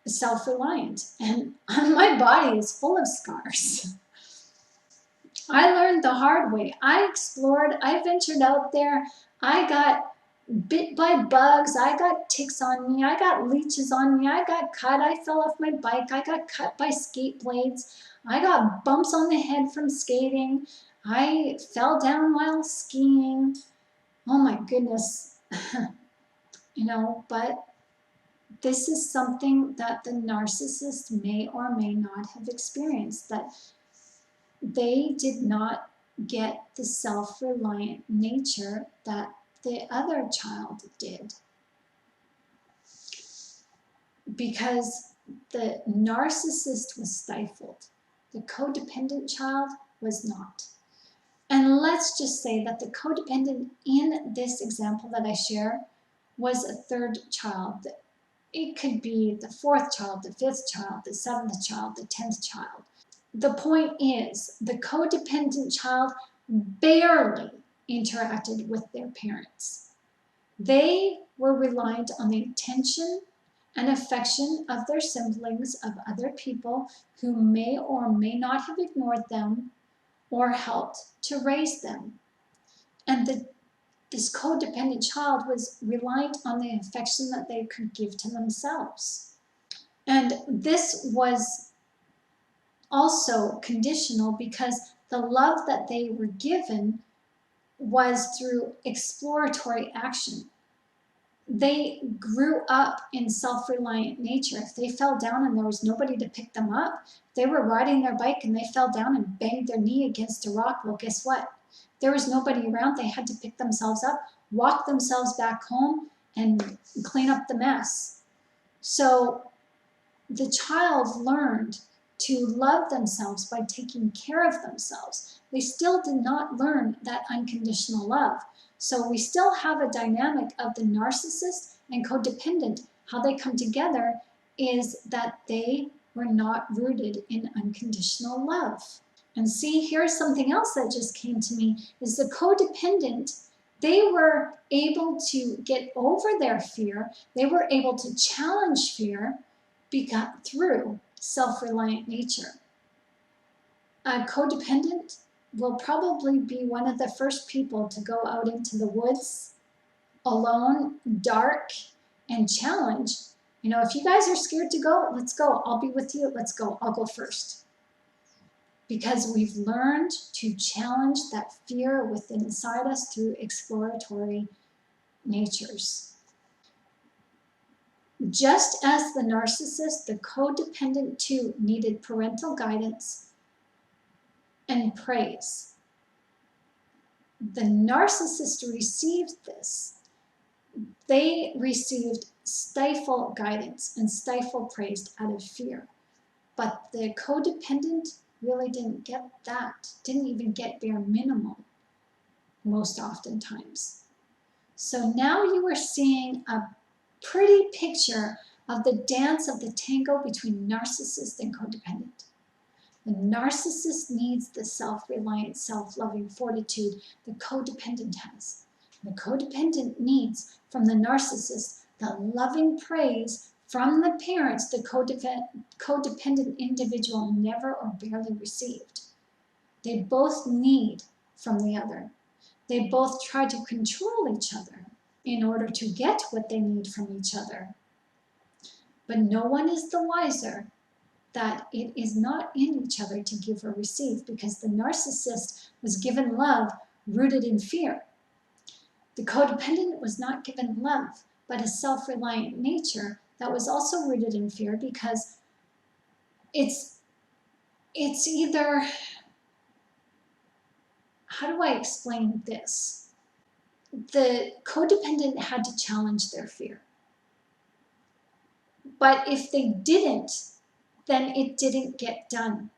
self-reliant, and my body is full of scars. I learned the hard way. I explored, I ventured out there, I got bit by bugs, I got ticks on me, I got leeches on me, I got cut, I fell off my bike, I got cut by skate blades, I got bumps on the head from skating, I fell down while skiing. Oh my goodness. But this is something that the narcissist may or may not have experienced, that they did not get the self-reliant nature that the other child did. Because the narcissist was stifled, the codependent child was not. And let's just say that the codependent in this example that I share was a third child. It could be the fourth child, the fifth child, the seventh child, the 10th child. The point is, the codependent child barely interacted with their parents. They were reliant on the attention and affection of their siblings, of other people who may or may not have ignored them or helped to raise them. And this codependent child was reliant on the affection that they could give to themselves. And this was also conditional because the love that they were given was through exploratory action. They grew up in self-reliant nature. If they fell down and there was nobody to pick them up, they were riding their bike and they fell down and banged their knee against a rock. Well, guess what? There was nobody around. They had to pick themselves up, walk themselves back home, and clean up the mess. So the child learned to love themselves by taking care of themselves. They still did not learn that unconditional love. So we still have a dynamic of the narcissist and codependent. How they come together is that they were not rooted in unconditional love. And see, here's something else that just came to me, is the codependent, they were able to get over their fear. They were able to challenge fear through self-reliant nature. A codependent will probably be one of the first people to go out into the woods alone, dark, and challenge. You know, if you guys are scared to go, let's go. I'll be with you. Let's go. I'll go first. Because we've learned to challenge that fear within inside us through exploratory natures. Just as the narcissist, the codependent too needed parental guidance and praise. The narcissist received this. They received stifle guidance and stifle praise out of fear. But the codependent really didn't get that, didn't even get bare minimum most oftentimes. So now you are seeing a pretty picture of the dance of the tango between narcissist and codependent. The narcissist needs the self-reliant, self-loving fortitude the codependent has. The codependent needs from the narcissist the loving praise from the parents the codependent individual never or barely received. They both need from the other. They both try to control each other in order to get what they need from each other. But no one is the wiser that it is not in each other to give or receive, because the narcissist was given love rooted in fear. The codependent was not given love, but a self-reliant nature that was also rooted in fear, because it's either, how do I explain this? The codependent had to challenge their fear. But if they didn't, then it didn't get done.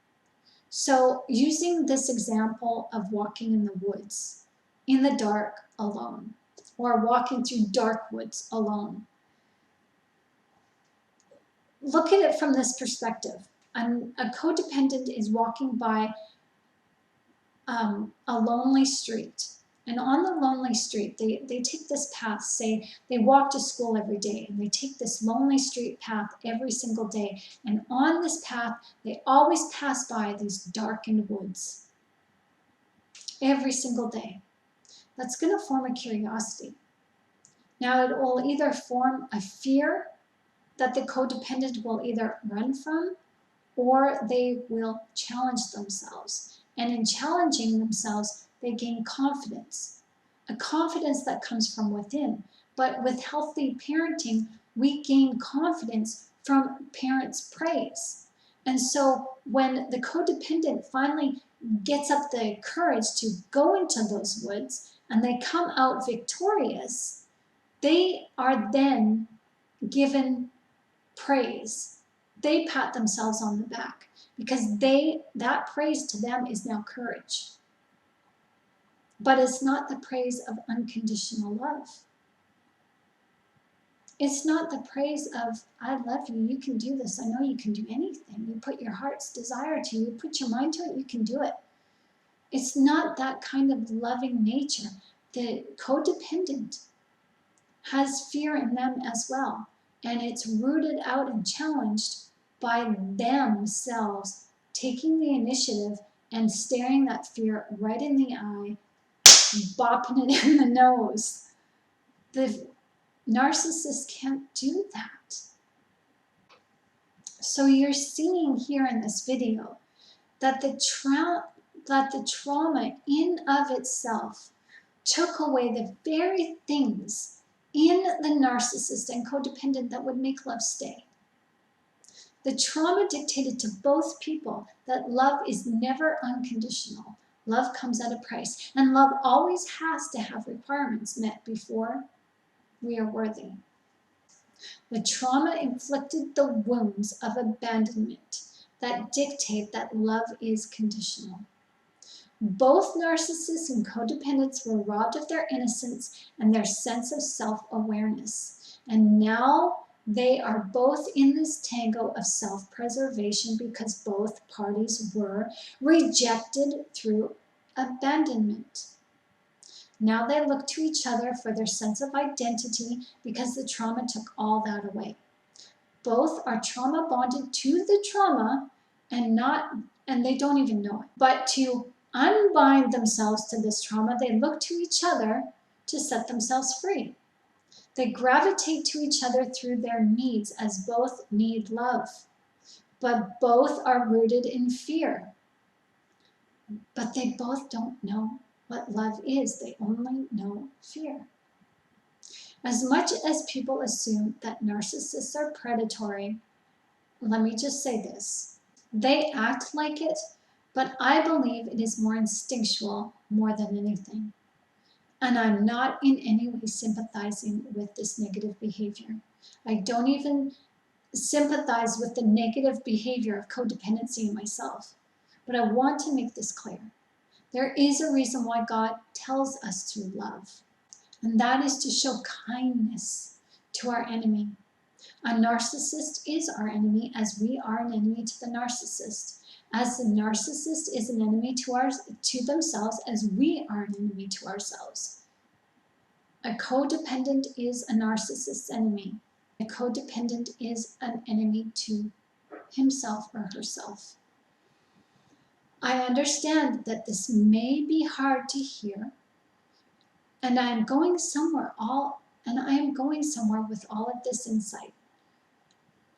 So using this example of walking in the woods, in the dark alone, or walking through dark woods alone, look at it from this perspective. A codependent is walking by a lonely street. And on the lonely street, they take this path, say they walk to school every day, and they take this lonely street path every single day. And on this path, they always pass by these darkened woods every single day. That's going to form a curiosity. Now, it will either form a fear that the codependent will either run from, or they will challenge themselves. And in challenging themselves, they gain confidence, a confidence that comes from within. But with healthy parenting, we gain confidence from parents' praise. And so when the codependent finally gets up the courage to go into those woods and they come out victorious, they are then given praise. They pat themselves on the back, because that praise to them is now courage. But it's not the praise of unconditional love. It's not the praise of, I love you, you can do this, I know you can do anything. You put your heart's desire to, you put your mind to it, you can do it. It's not that kind of loving nature. The codependent has fear in them as well. And it's rooted out and challenged by themselves taking the initiative and staring that fear right in the eye, bopping it in the nose. The narcissist can't do that. So you're seeing here in this video that the trauma in of itself took away the very things in the narcissist and codependent that would make love stay. The trauma dictated to both people that love is never unconditional. Love comes at a price, and love always has to have requirements met before we are worthy. The trauma inflicted the wounds of abandonment that dictate that love is conditional. Both narcissists and codependents were robbed of their innocence and their sense of self-awareness. And now they are both in this tango of self-preservation because both parties were rejected through abandonment. Now they look to each other for their sense of identity because the trauma took all that away. Both are trauma bonded to the trauma and they don't even know it. But to unbind themselves to this trauma, they look to each other to set themselves free. They gravitate to each other through their needs as both need love, but both are rooted in fear. But they both don't know what love is. They only know fear. As much as people assume that narcissists are predatory, let me just say this. They act like it, but I believe it is more instinctual more than anything. And I'm not in any way sympathizing with this negative behavior. I don't even sympathize with the negative behavior of codependency in myself. But I want to make this clear. There is a reason why God tells us to love, and that is to show kindness to our enemy. A narcissist is our enemy as we are an enemy to the narcissist. As the narcissist is an enemy to themselves as we are an enemy to ourselves. A codependent is a narcissist's enemy. A codependent is an enemy to himself or herself. I understand that this may be hard to hear, and I am going somewhere with all of this insight.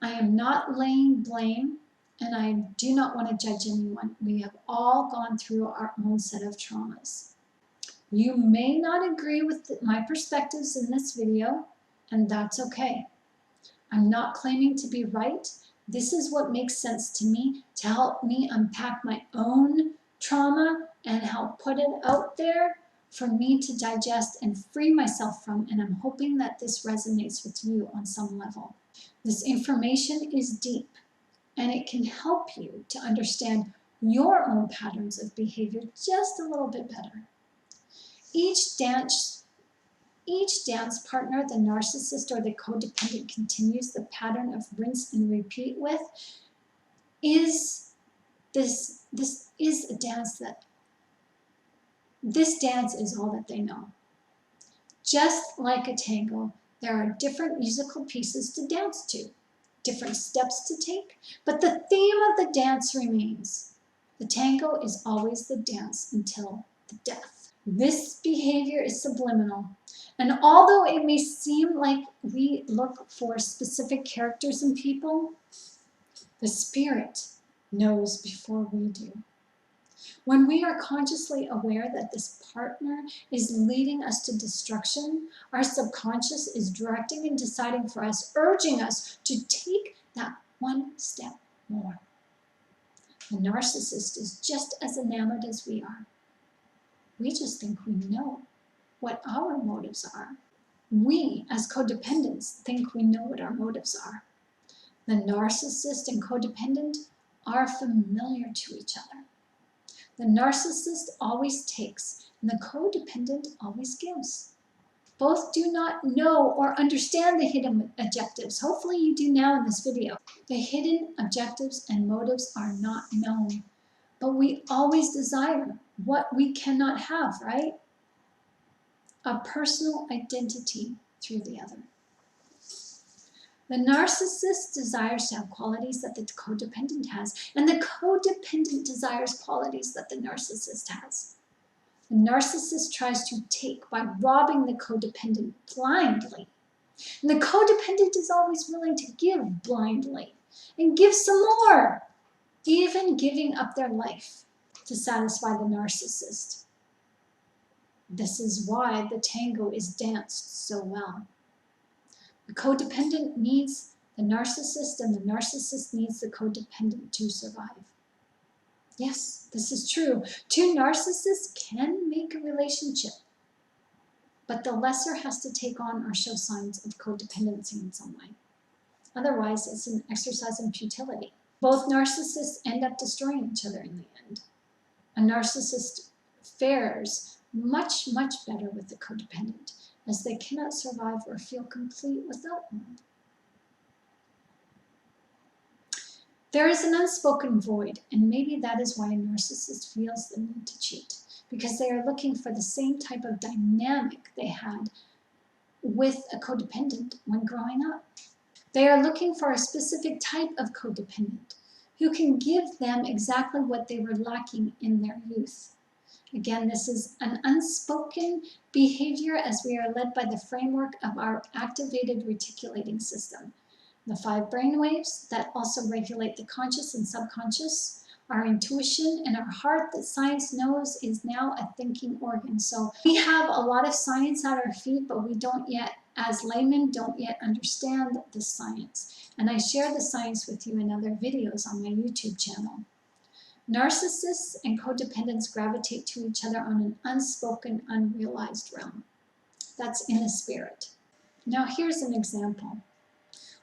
I am not laying blame, and I do not want to judge anyone. We have all gone through our own set of traumas. You may not agree with my perspectives in this video, and that's okay. I'm not claiming to be right. This is what makes sense to me to help me unpack my own trauma and help put it out there for me to digest and free myself from, and I'm hoping that this resonates with you on some level. This information is deep, and it can help you to understand your own patterns of behavior just a little bit better. Each dance partner the narcissist or the codependent continues the pattern of rinse and repeat with is this dance is all that they know. Just like a tango, there are different musical pieces to dance to, different steps to take, but the theme of the dance remains. The tango is always the dance until the death. This behavior is subliminal, and although it may seem like we look for specific characters in people, the spirit knows before we do. When we are consciously aware that this partner is leading us to destruction, our subconscious is directing and deciding for us, urging us to take that one step more. The narcissist is just as enamored as we are. We just think we know what our motives are. We, as codependents, think we know what our motives are. The narcissist and codependent are familiar to each other. The narcissist always takes, and the codependent always gives. Both do not know or understand the hidden objectives. Hopefully you do now in this video. The hidden objectives and motives are not known, but we always desire what we cannot have, right? A personal identity through the other. The narcissist desires to have qualities that the codependent has, and the codependent desires qualities that the narcissist has. The narcissist tries to take by robbing the codependent blindly. And the codependent is always willing to give blindly. and give some more, even giving up their life to satisfy the narcissist. This is why the tango is danced so well. The codependent needs the narcissist, and the narcissist needs the codependent to survive. Yes, this is true. Two narcissists can make a relationship, but the lesser has to take on or show signs of codependency in some way. Otherwise, it's an exercise in futility. Both narcissists end up destroying each other in the end. A narcissist fares much, much better with the codependent, as they cannot survive or feel complete without one. There is an unspoken void, and maybe that is why a narcissist feels the need to cheat, because they are looking for the same type of dynamic they had with a codependent when growing up. They are looking for a specific type of codependent who can give them exactly what they were lacking in their youth. Again, this is an unspoken behavior as we are led by the framework of our activated reticulating system. The 5 brainwaves that also regulate the conscious and subconscious, our intuition and our heart that science knows is now a thinking organ. So we have a lot of science at our feet, but we don't yet, as laymen, don't yet understand the science. And I share the science with you in other videos on my YouTube channel. Narcissists and codependents gravitate to each other on an unspoken, unrealized realm. That's in the spirit. Now here's an example.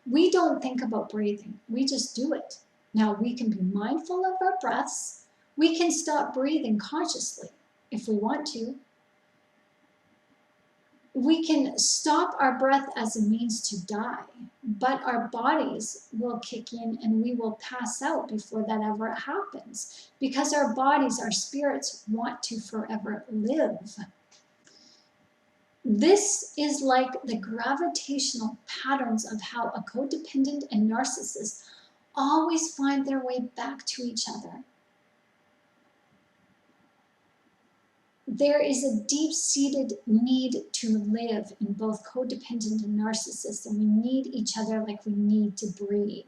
We don't think about breathing, we just do it. Now we can be mindful of our breaths. We can stop breathing consciously if we want to. We can stop our breath as a means to die, but our bodies will kick in and we will pass out before that ever happens, because our bodies, our spirits want to forever live. This is like the gravitational patterns of how a codependent and narcissist always find their way back to each other. There is a deep-seated need to live in both codependent and narcissist, and we need each other like we need to breathe.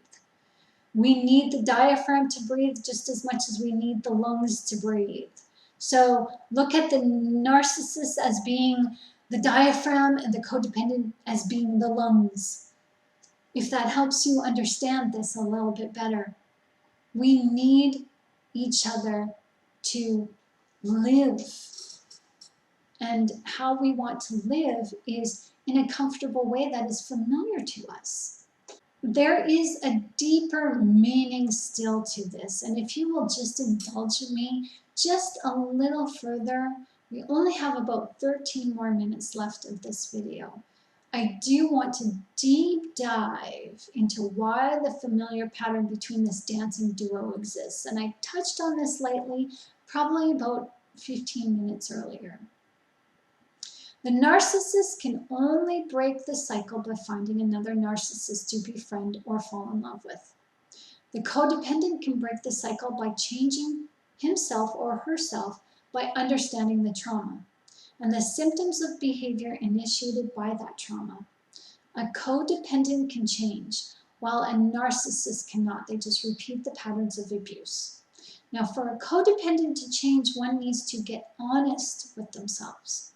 We need the diaphragm to breathe just as much as we need the lungs to breathe. So look at the narcissist as being the diaphragm and the codependent as being the lungs. If that helps you understand this a little bit better. We need each other to live. And how we want to live is in a comfortable way that is familiar to us. There is a deeper meaning still to this. And if you will just indulge me just a little further, we only have about 13 more minutes left of this video. I do want to deep dive into why the familiar pattern between this dancing duo exists. And I touched on this lightly, probably about 15 minutes earlier. The narcissist can only break the cycle by finding another narcissist to befriend or fall in love with. The codependent can break the cycle by changing himself or herself by understanding the trauma and the symptoms of behavior initiated by that trauma. A codependent can change, while a narcissist cannot. They just repeat the patterns of abuse. Now, for a codependent to change, one needs to get honest with themselves.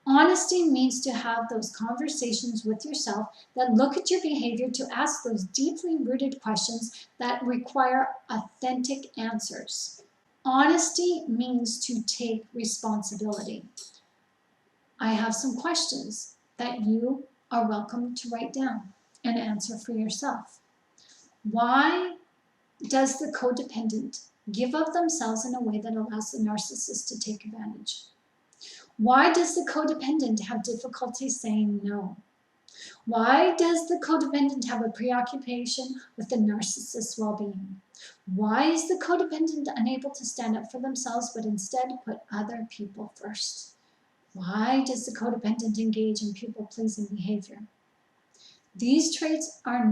Honesty means to have those conversations with yourself that look at your behavior, to ask those deeply rooted questions that require authentic answers. Honesty means to take responsibility. I have some questions that you are welcome to write down and answer for yourself. Why does the codependent give of themselves in a way that allows the narcissist to take advantage? Why does the codependent have difficulty saying no? Why does the codependent have a preoccupation with the narcissist's well-being? Why is the codependent unable to stand up for themselves but instead put other people first? Why does the codependent engage in people-pleasing behavior? These traits are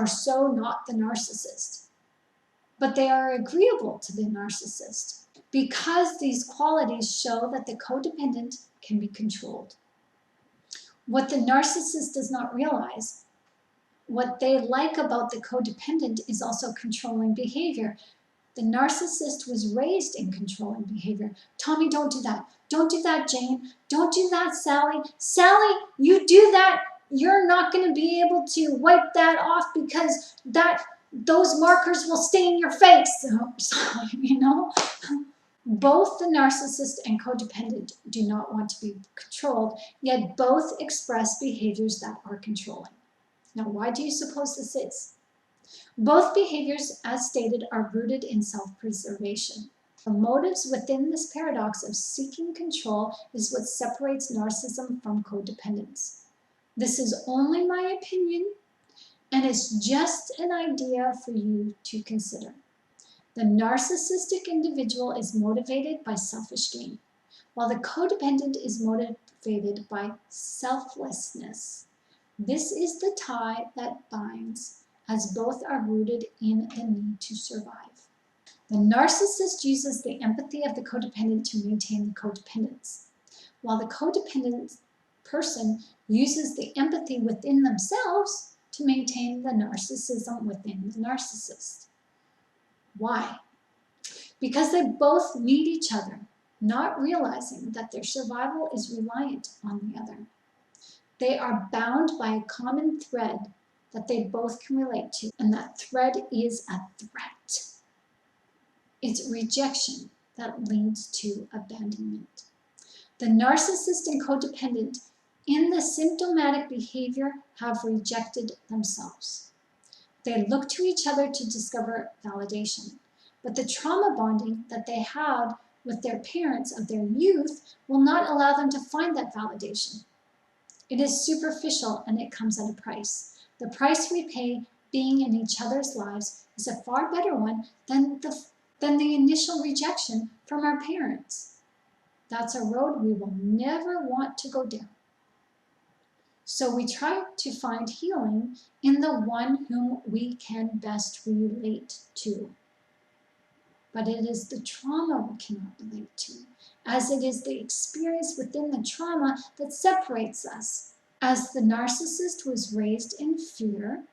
so not the narcissist, but they are agreeable to the narcissist because these qualities show that the codependent can be controlled. What the narcissist does not realize, what they like about the codependent is also controlling behavior. The narcissist was raised in controlling behavior. Tommy, don't do that. Don't do that, Jane. Don't do that, Sally. Sally, you do that, you're not going to be able to wipe that off because those markers will stain your face. So, you know, both the narcissist and codependent do not want to be controlled, yet both express behaviors that are controlling. Now, why do you suppose this is? Both behaviors, as stated, are rooted in self-preservation. The motives within this paradox of seeking control is what separates narcissism from codependence. This is only my opinion, and it's just an idea for you to consider. The narcissistic individual is motivated by selfish gain, while the codependent is motivated by selflessness. This is the tie that binds, as both are rooted in the need to survive. The narcissist uses the empathy of the codependent to maintain the codependence, while the codependent person uses the empathy within themselves to maintain the narcissism within the narcissist. Why? Because they both need each other, not realizing that their survival is reliant on the other. They are bound by a common thread that they both can relate to, and that thread is a threat. It's rejection that leads to abandonment. The narcissist and codependent in the symptomatic behavior have rejected themselves. They look to each other to discover validation, but the trauma bonding that they had with their parents of their youth will not allow them to find that validation. It is superficial and it comes at a price. The price we pay being in each other's lives is a far better one than the initial rejection from our parents. That's a road we will never want to go down. So we try to find healing in the one whom we can best relate to. But it is the trauma we cannot relate to, as it is the experience within the trauma that separates us. As the narcissist was raised in fear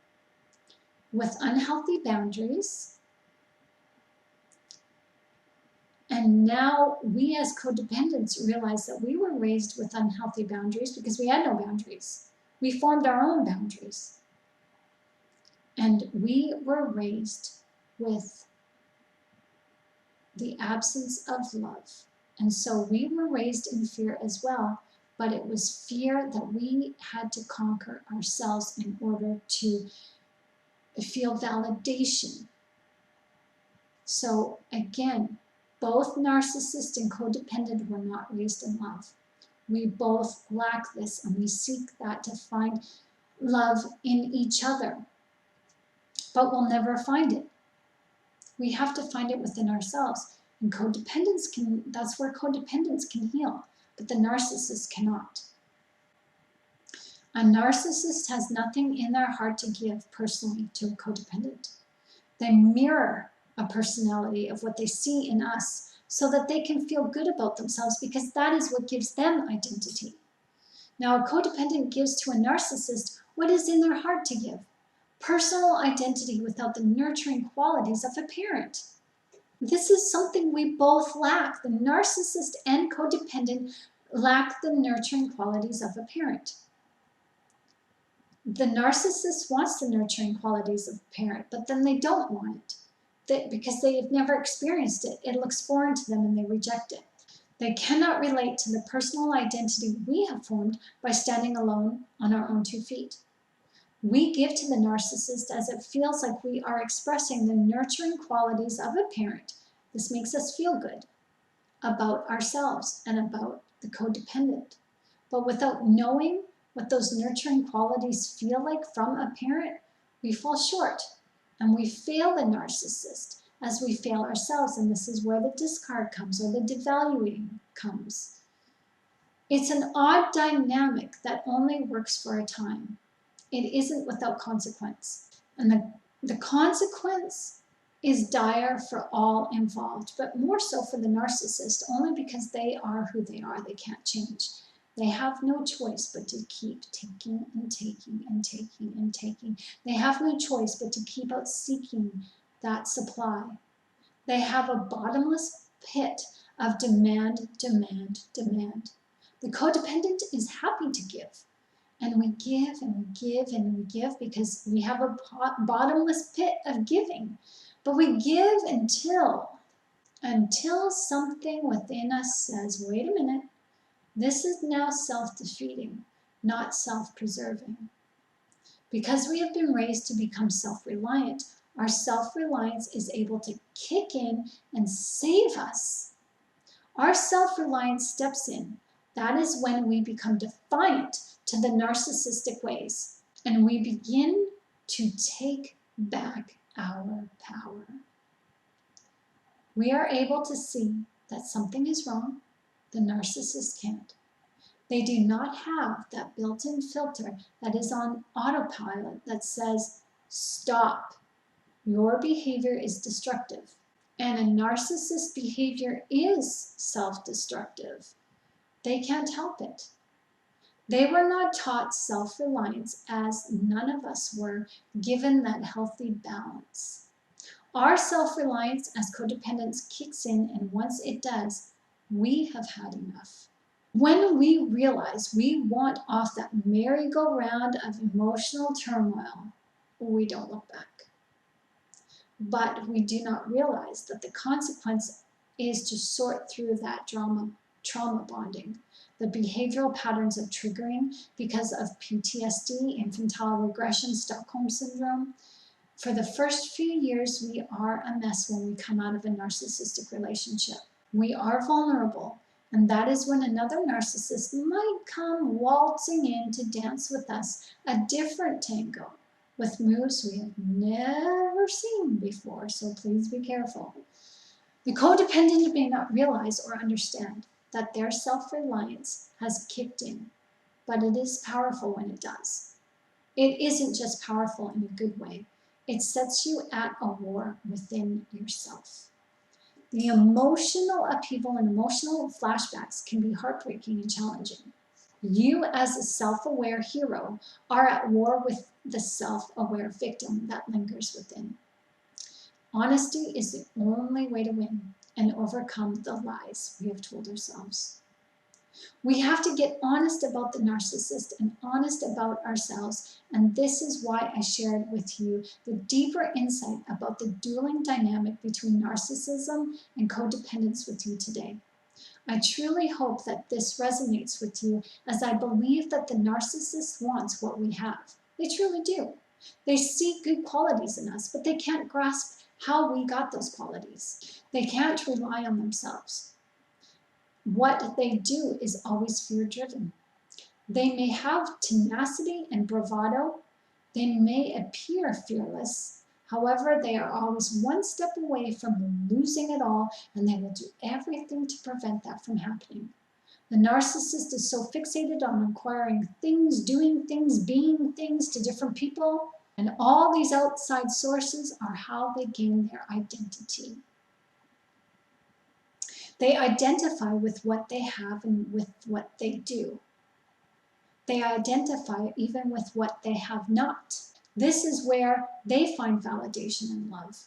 with unhealthy boundaries, and now we as codependents realize that we were raised with unhealthy boundaries because we had no boundaries. We formed our own boundaries. And we were raised with the absence of love. And so we were raised in fear as well, but it was fear that we had to conquer ourselves in order to feel validation. So again, both narcissist and codependent were not raised in love. We both lack this, and we seek that to find love in each other, but we'll never find it. We have to find it within ourselves. And that's where codependence can heal, but the narcissist cannot. A narcissist has nothing in their heart to give personally to a codependent. They mirror a personality of what they see in us so that they can feel good about themselves, because that is what gives them identity. Now, a codependent gives to a narcissist what is in their heart to give: personal identity without the nurturing qualities of a parent. This is something we both lack. The narcissist and codependent lack the nurturing qualities of a parent. The narcissist wants the nurturing qualities of a parent, but then they don't want it because they've never experienced it. It looks foreign to them and they reject it. They cannot relate to the personal identity we have formed by standing alone on our own 2 feet. We give to the narcissist as it feels like we are expressing the nurturing qualities of a parent. This makes us feel good about ourselves and about the codependent. But without knowing what those nurturing qualities feel like from a parent, we fall short and we fail the narcissist as we fail ourselves. And this is where the discard comes, or the devaluing comes. It's an odd dynamic that only works for a time. It isn't without consequence. And the consequence is dire for all involved, but more so for the narcissist, only because they are who they are. They can't change. They have no choice but to keep taking and taking and taking and taking. They have no choice but to keep out seeking that supply. They have a bottomless pit of demand, demand, demand. The codependent is happy to give. And we give and we give and we give because we have a bottomless pit of giving. But we give until something within us says, wait a minute, this is now self-defeating, not self-preserving. Because we have been raised to become self-reliant, our self-reliance is able to kick in and save us. Our self-reliance steps in. That is when we become defiant to the narcissistic ways, and we begin to take back our power. We are able to see that something is wrong. The narcissist can't. They do not have that built-in filter that is on autopilot that says, stop, your behavior is destructive. And a narcissist behavior is self-destructive. They can't help it. They were not taught self-reliance, as none of us were, given that healthy balance. Our self-reliance as codependence kicks in, and once it does, we have had enough. When we realize we want off that merry-go-round of emotional turmoil, we don't look back. But we do not realize that the consequence is to sort through that trauma bonding, the behavioral patterns of triggering because of PTSD, infantile regression, Stockholm syndrome. For the first few years, we are a mess when we come out of a narcissistic relationship. We are vulnerable, and that is when another narcissist might come waltzing in to dance with us a different tango with moves we have never seen before, so please be careful. The codependent may not realize or understand that their self-reliance has kicked in, but it is powerful when it does. It isn't just powerful in a good way. It sets you at a war within yourself. The emotional upheaval and emotional flashbacks can be heartbreaking and challenging. You, as a self-aware hero, are at war with the self-aware victim that lingers within. Honesty is the only way to win and overcome the lies we have told ourselves. We have to get honest about the narcissist and honest about ourselves, and this is why I shared with you the deeper insight about the dueling dynamic between narcissism and codependence with you today. I truly hope that this resonates with you, as I believe that the narcissist wants what we have. They truly do. They see good qualities in us, but they can't grasp how we got those qualities. They can't rely on themselves. What they do is always fear-driven. They may have tenacity and bravado. They may appear fearless. However, they are always one step away from losing it all, and they will do everything to prevent that from happening. The narcissist is so fixated on acquiring things, doing things, being things to different people, and all these outside sources are how they gain their identity. They identify with what they have and with what they do. They identify even with what they have not. This is where they find validation and love.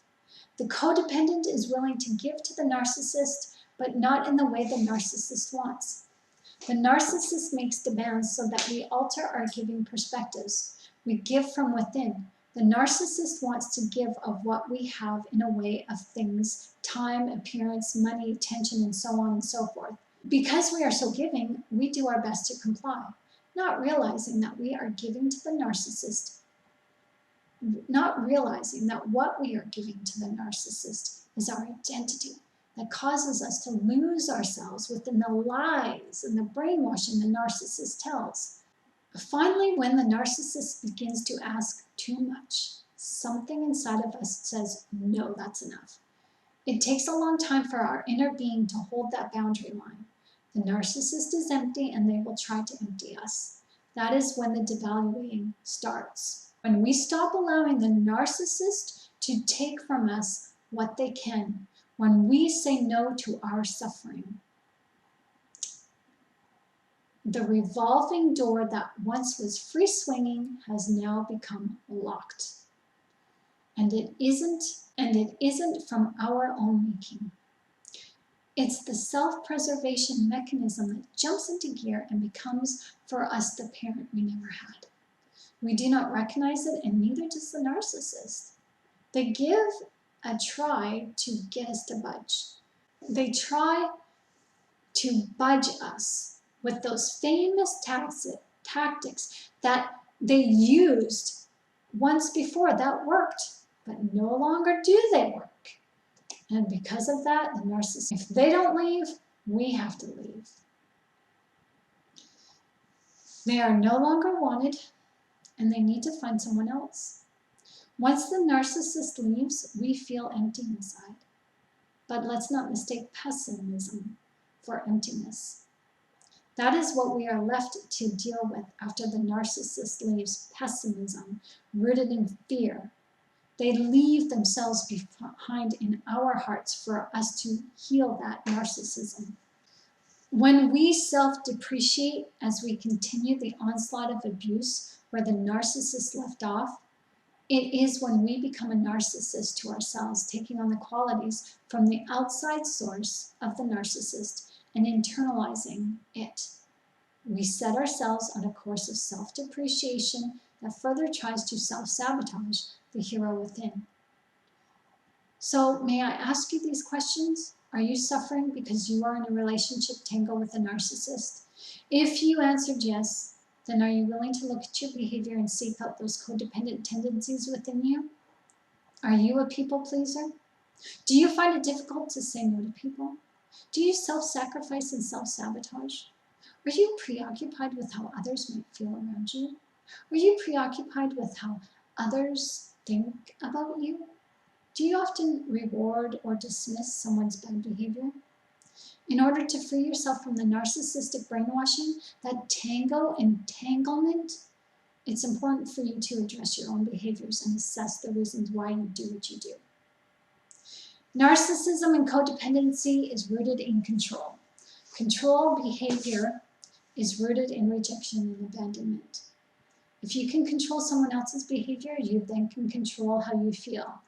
The codependent is willing to give to the narcissist, but not in the way the narcissist wants. The narcissist makes demands so that we alter our giving perspectives. We give from within. The narcissist wants to give of what we have in a way of things, time, appearance, money, attention, and so on and so forth. Because we are so giving, we do our best to comply, not realizing that we are giving to the narcissist, not realizing that what we are giving to the narcissist is our identity that causes us to lose ourselves within the lies and the brainwashing the narcissist tells. Finally, when the narcissist begins to ask too much, something inside of us says, no, that's enough. It takes a long time for our inner being to hold that boundary line. The narcissist is empty, and they will try to empty us. That is when the devaluing starts. When we stop allowing the narcissist to take from us what they can, when we say no to our suffering. The revolving door that once was free swinging has now become locked. And it isn't from our own making. It's the self-preservation mechanism that jumps into gear and becomes for us the parent we never had. We do not recognize it, and neither does the narcissist. They give a try to get us to budge. They try to budge us with those famous tactics that they used once before that worked, but no longer do they work. And because of that, the narcissist, if they don't leave, we have to leave. They are no longer wanted, and they need to find someone else. Once the narcissist leaves, we feel empty inside. But let's not mistake pessimism for emptiness. That is what we are left to deal with after the narcissist leaves: pessimism, rooted in fear. They leave themselves behind in our hearts for us to heal that narcissism. When we self-depreciate as we continue the onslaught of abuse where the narcissist left off, it is when we become a narcissist to ourselves, taking on the qualities from the outside source of the narcissist and internalizing it. We set ourselves on a course of self-depreciation that further tries to self-sabotage the hero within. So may I ask you these questions? Are you suffering because you are in a relationship tango with a narcissist? If you answered yes, then are you willing to look at your behavior and seek out those codependent tendencies within you? Are you a people pleaser? Do you find it difficult to say no to people? Do you self-sacrifice and self-sabotage? Are you preoccupied with how others might feel around you? Are you preoccupied with how others think about you? Do you often reward or dismiss someone's bad behavior? In order to free yourself from the narcissistic brainwashing, that tango entanglement, it's important for you to address your own behaviors and assess the reasons why you do what you do. Narcissism and codependency is rooted in control. Control behavior is rooted in rejection and abandonment. If you can control someone else's behavior, you then can control how you feel.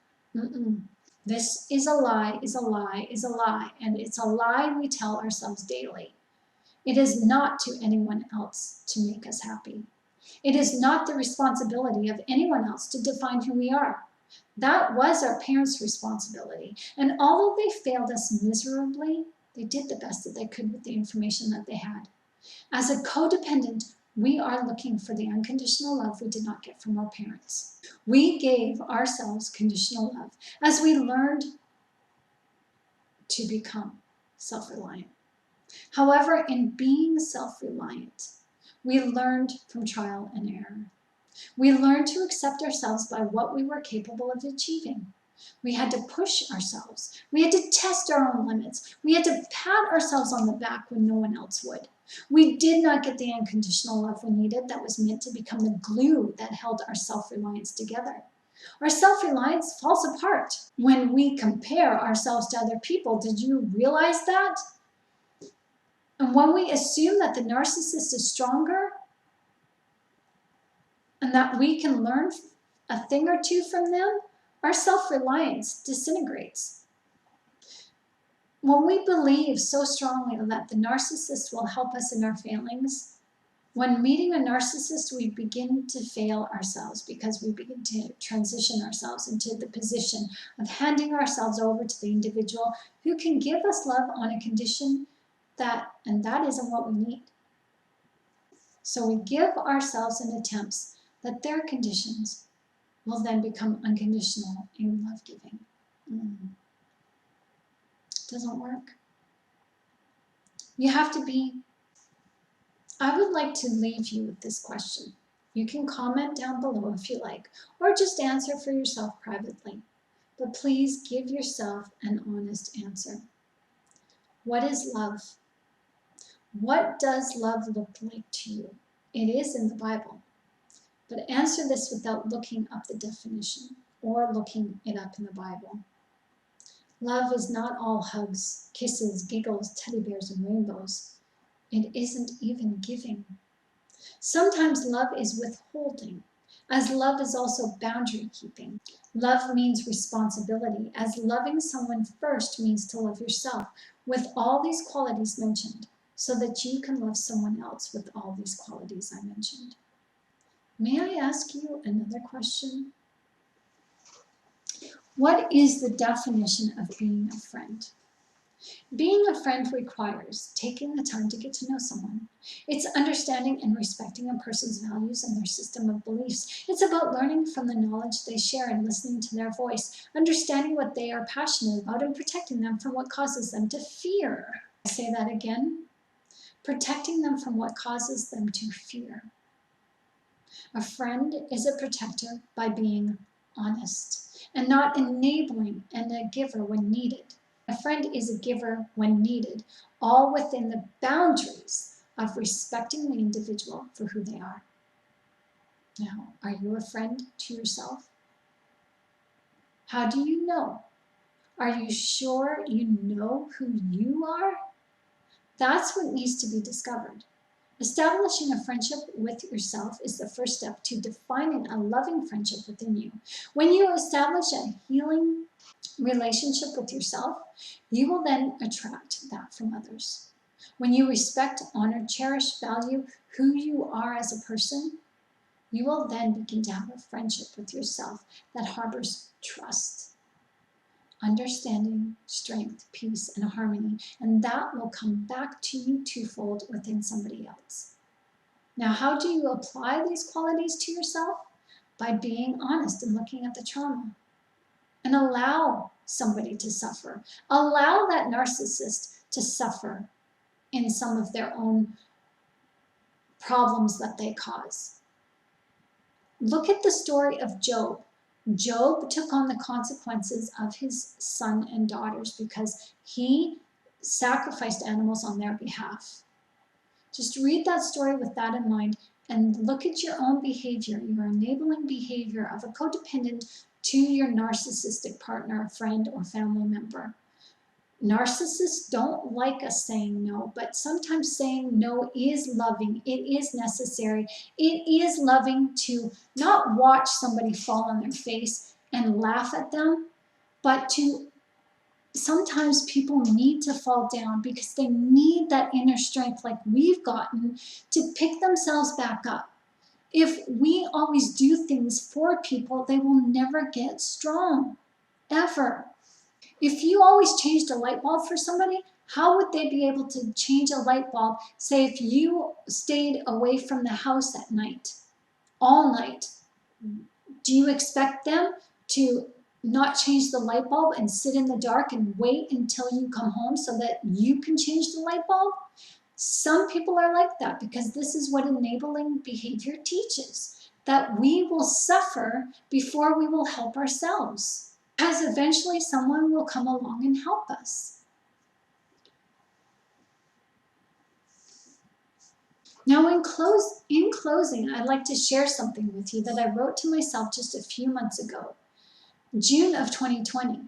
This is a lie, is a lie, is a lie, and it's a lie we tell ourselves daily. It is not to anyone else to make us happy. It is not the responsibility of anyone else to define who we are. That was our parents' responsibility, and although they failed us miserably, they did the best that they could with the information that they had. As a codependent, we are looking for the unconditional love we did not get from our parents. We gave ourselves conditional love as we learned to become self-reliant. However, in being self-reliant, we learned from trial and error. We learned to accept ourselves by what we were capable of achieving. We had to push ourselves. We had to test our own limits. We had to pat ourselves on the back when no one else would. We did not get the unconditional love we needed that was meant to become the glue that held our self-reliance together. Our self-reliance falls apart when we compare ourselves to other people. Did you realize that? And when we assume that the narcissist is stronger and that we can learn a thing or two from them, our self-reliance disintegrates. When we believe so strongly that the narcissist will help us in our failings, when meeting a narcissist, we begin to fail ourselves because we begin to transition ourselves into the position of handing ourselves over to the individual who can give us love on a condition and that isn't what we need. So we give ourselves in attempts that their conditions will then become unconditional in love giving. Doesn't work. You have to be. I would like to leave you with this question. You can comment down below if you like, or just answer for yourself privately. But please give yourself an honest answer. What is love? What does love look like to you? It is in the Bible. But answer this without looking up the definition or looking it up in the Bible. Love is not all hugs, kisses, giggles, teddy bears, and rainbows. It isn't even giving. Sometimes love is withholding, as love is also boundary keeping. Love means responsibility, as loving someone first means to love yourself with all these qualities mentioned, so that you can love someone else with all these qualities I mentioned. May I ask you another question? What is the definition of being a friend? Being a friend requires taking the time to get to know someone. It's understanding and respecting a person's values and their system of beliefs. It's about learning from the knowledge they share and listening to their voice, understanding what they are passionate about and protecting them from what causes them to fear. I say that again. Protecting them from what causes them to fear. A friend is a protector by being honest and not enabling and a giver when needed. A friend is a giver when needed, all within the boundaries of respecting the individual for who they are. Now, are you a friend to yourself? How do you know? Are you sure you know who you are? That's what needs to be discovered. Establishing a friendship with yourself is the first step to defining a loving friendship within you. When you establish a healing relationship with yourself, you will then attract that from others. When you respect, honor, cherish, value who you are as a person, you will then begin to have a friendship with yourself that harbors trust, understanding, strength, peace, and harmony, and that will come back to you twofold within somebody else. Now, how do you apply these qualities to yourself? By being honest and looking at the trauma. And allow somebody to suffer. Allow that narcissist to suffer in some of their own problems that they cause. Look at the story of Job. Job took on the consequences of his son and daughters because he sacrificed animals on their behalf. Just read that story with that in mind and look at your own behavior, your enabling behavior of a codependent to your narcissistic partner, friend, or family member. Narcissists don't like us saying no, but sometimes saying no is loving. It is necessary. It is loving to not watch somebody fall on their face and laugh at them, but to sometimes people need to fall down because they need that inner strength like we've gotten to pick themselves back up. If we always do things for people, they will never get strong, ever. If you always changed a light bulb for somebody, how would they be able to change a light bulb, say if you stayed away from the house at night, all night? Do you expect them to not change the light bulb and sit in the dark and wait until you come home so that you can change the light bulb? Some people are like that because this is what enabling behavior teaches, that we will suffer before we will help ourselves, because eventually someone will come along and help us. Now, in closing, I'd like to share something with you that I wrote to myself just a few months ago, June of 2020.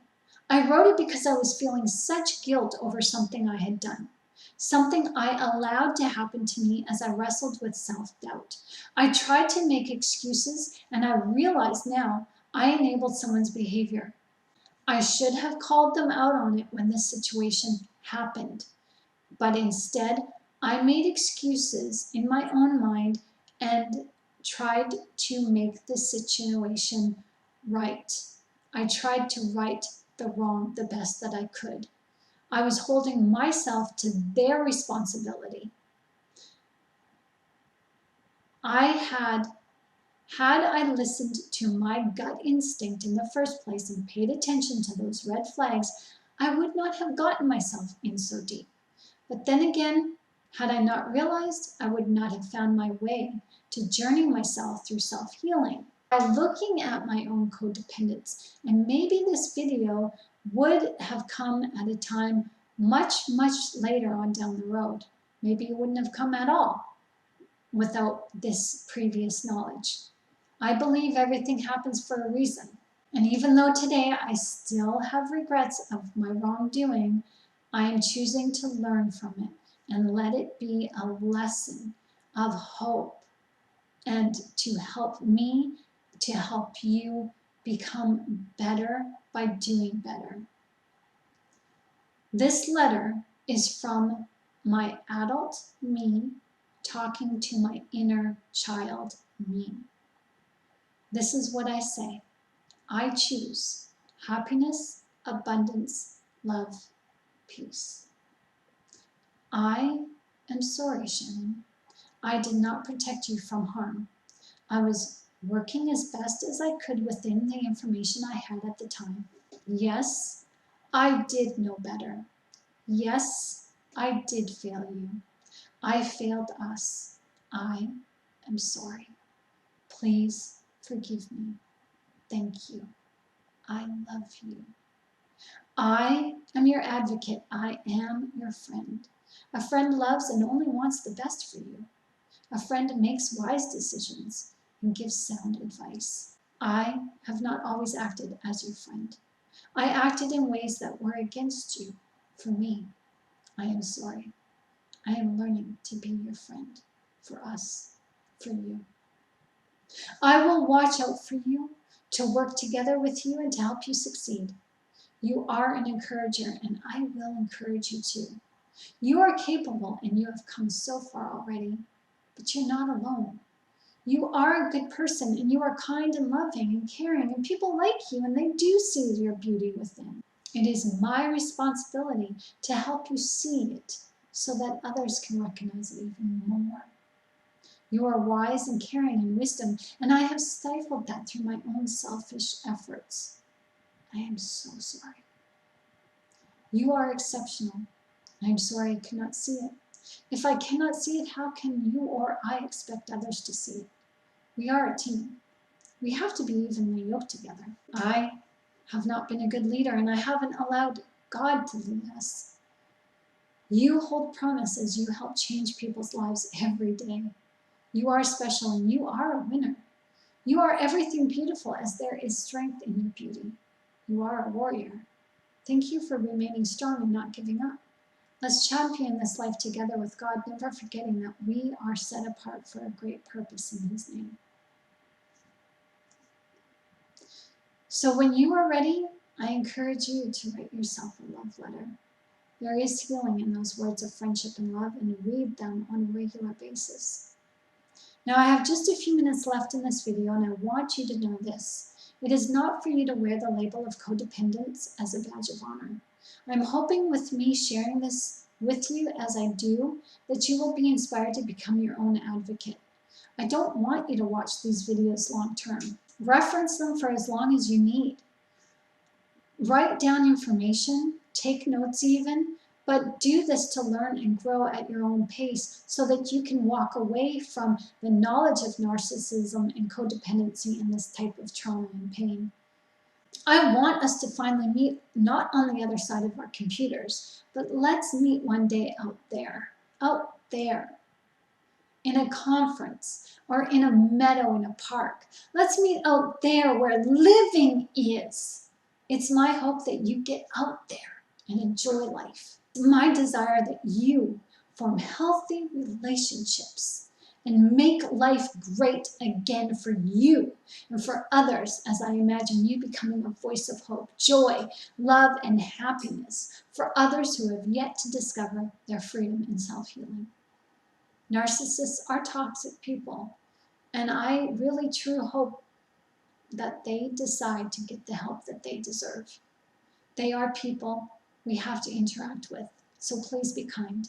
I wrote it because I was feeling such guilt over something I had done, something I allowed to happen to me as I wrestled with self-doubt. I tried to make excuses, and I realize now I enabled someone's behavior. I should have called them out on it when this situation happened, but instead I made excuses in my own mind and tried to make the situation right. I tried to right the wrong the best that I could. I was holding myself to their responsibility. Had I listened to my gut instinct in the first place and paid attention to those red flags, I would not have gotten myself in so deep. But then again, had I not realized, I would not have found my way to journey myself through self-healing. By looking at my own codependence, and maybe this video would have come at a time much, much later on down the road. Maybe it wouldn't have come at all without this previous knowledge. I believe everything happens for a reason. And even though today I still have regrets of my wrongdoing, I am choosing to learn from it and let it be a lesson of hope and to help me, to help you become better by doing better. This letter is from my adult me talking to my inner child me. This is what I say. I choose happiness, abundance, love, peace. I am sorry, Shannon. I did not protect you from harm. I was working as best as I could within the information I had at the time. Yes, I did know better. Yes, I did fail you. I failed us. I am sorry. Please forgive me. Thank you. I love you. I am your advocate. I am your friend. A friend loves and only wants the best for you. A friend makes wise decisions and gives sound advice. I have not always acted as your friend. I acted in ways that were against you. For me, I am sorry. I am learning to be your friend. For us, for you. I will watch out for you, to work together with you and to help you succeed. You are an encourager, and I will encourage you too. You are capable and you have come so far already, but you're not alone. You are a good person and you are kind and loving and caring, and people like you and they do see your beauty within. It is my responsibility to help you see it so that others can recognize it even more. You are wise and caring and wisdom, and I have stifled that through my own selfish efforts. I am so sorry. You are exceptional. I am sorry I could not see it. If I cannot see it, how can you or I expect others to see it? We are a team. We have to be evenly yoked together. I have not been a good leader, and I haven't allowed God to lead us. You hold promise as you help change people's lives every day. You are special and you are a winner. You are everything beautiful as there is strength in your beauty. You are a warrior. Thank you for remaining strong and not giving up. Let's champion this life together with God, never forgetting that we are set apart for a great purpose in His name. So when you are ready, I encourage you to write yourself a love letter. There is healing in those words of friendship and love, and read them on a regular basis. Now I have just a few minutes left in this video, and I want you to know this. It is not for you to wear the label of codependence as a badge of honor. I'm hoping with me sharing this with you as I do, that you will be inspired to become your own advocate. I don't want you to watch these videos long term. Reference them for as long as you need. Write down information, take notes even, but do this to learn and grow at your own pace so that you can walk away from the knowledge of narcissism and codependency and this type of trauma and pain. I want us to finally meet, not on the other side of our computers, but let's meet one day out there, in a conference or in a meadow in a park. Let's meet out there where living is. It's my hope that you get out there and enjoy life. It's my desire that you form healthy relationships and make life great again for you and for others, as I imagine you becoming a voice of hope, joy, love, and happiness for others who have yet to discover their freedom and self-healing. Narcissists are toxic people, and I really truly hope that they decide to get the help that they deserve. They are people we have to interact with, so please be kind.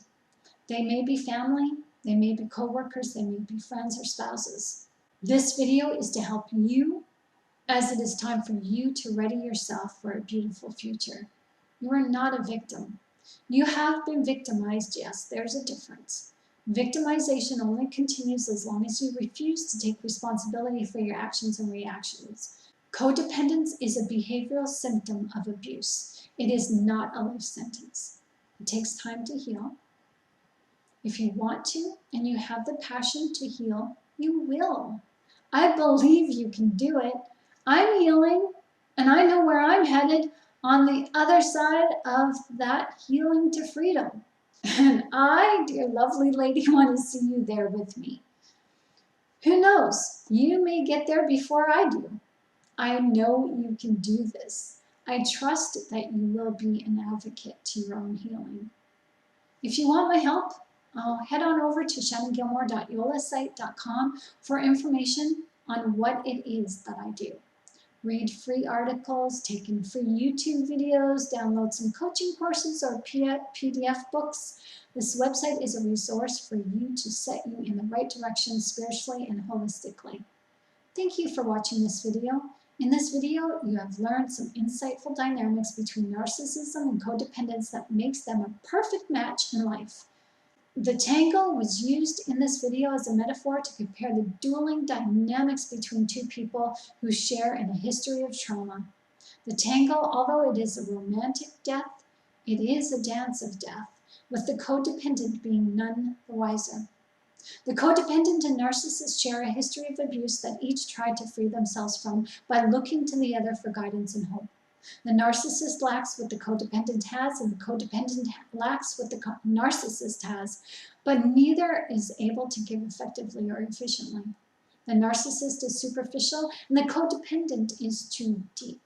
They may be family, they may be co-workers, they may be friends or spouses. This video is to help you as it is time for you to ready yourself for a beautiful future. You are not a victim. You have been victimized, yes, there's a difference. Victimization only continues as long as you refuse to take responsibility for your actions and reactions. Codependence is a behavioral symptom of abuse. It is not a life sentence. It takes time to heal. If you want to and you have the passion to heal, you will. I believe you can do it. I'm healing, and I know where I'm headed on the other side of that healing to freedom. And I, dear lovely lady, want to see you there with me. Who knows? You may get there before I do. I know you can do this. I trust that you will be an advocate to your own healing. If you want my help, head on over to shannongilmore.yolasite.com for information on what it is that I do. Read free articles, take in free YouTube videos, download some coaching courses or PDF books. This website is a resource for you to set you in the right direction spiritually and holistically. Thank you for watching this video. In this video, you have learned some insightful dynamics between narcissism and codependence that makes them a perfect match in life. The tango was used in this video as a metaphor to compare the dueling dynamics between two people who share in a history of trauma. The tango, although it is a romantic death, it is a dance of death, with the codependent being none the wiser. The codependent and narcissist share a history of abuse that each tried to free themselves from by looking to the other for guidance and hope. The narcissist lacks what the codependent has, and the codependent lacks what the narcissist has, but neither is able to give effectively or efficiently. The narcissist is superficial, and the codependent is too deep.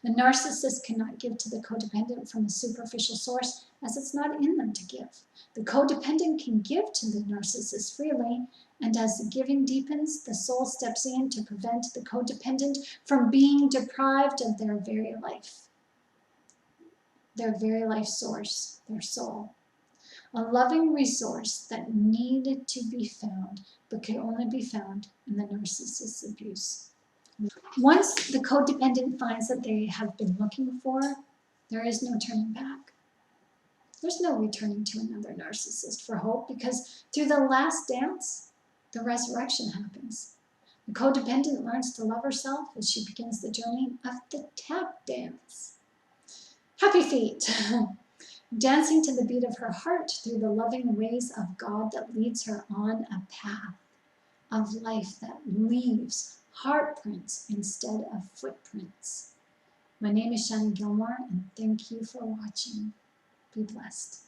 The narcissist cannot give to the codependent from a superficial source, as it's not in them to give. The codependent can give to the narcissist freely, and as the giving deepens, the soul steps in to prevent the codependent from being deprived of their very life source, their soul. A loving resource that needed to be found, but could only be found in the narcissist's abuse. Once the codependent finds that they have been looking for, there is no turning back. There's no returning to another narcissist for hope, because through the last dance, the resurrection happens. The codependent learns to love herself as she begins the journey of the tap dance. Happy feet! Dancing to the beat of her heart through the loving ways of God that leads her on a path of life that leaves heartprints instead of footprints. My name is Shannon Gilmore, and thank you for watching. Be blessed.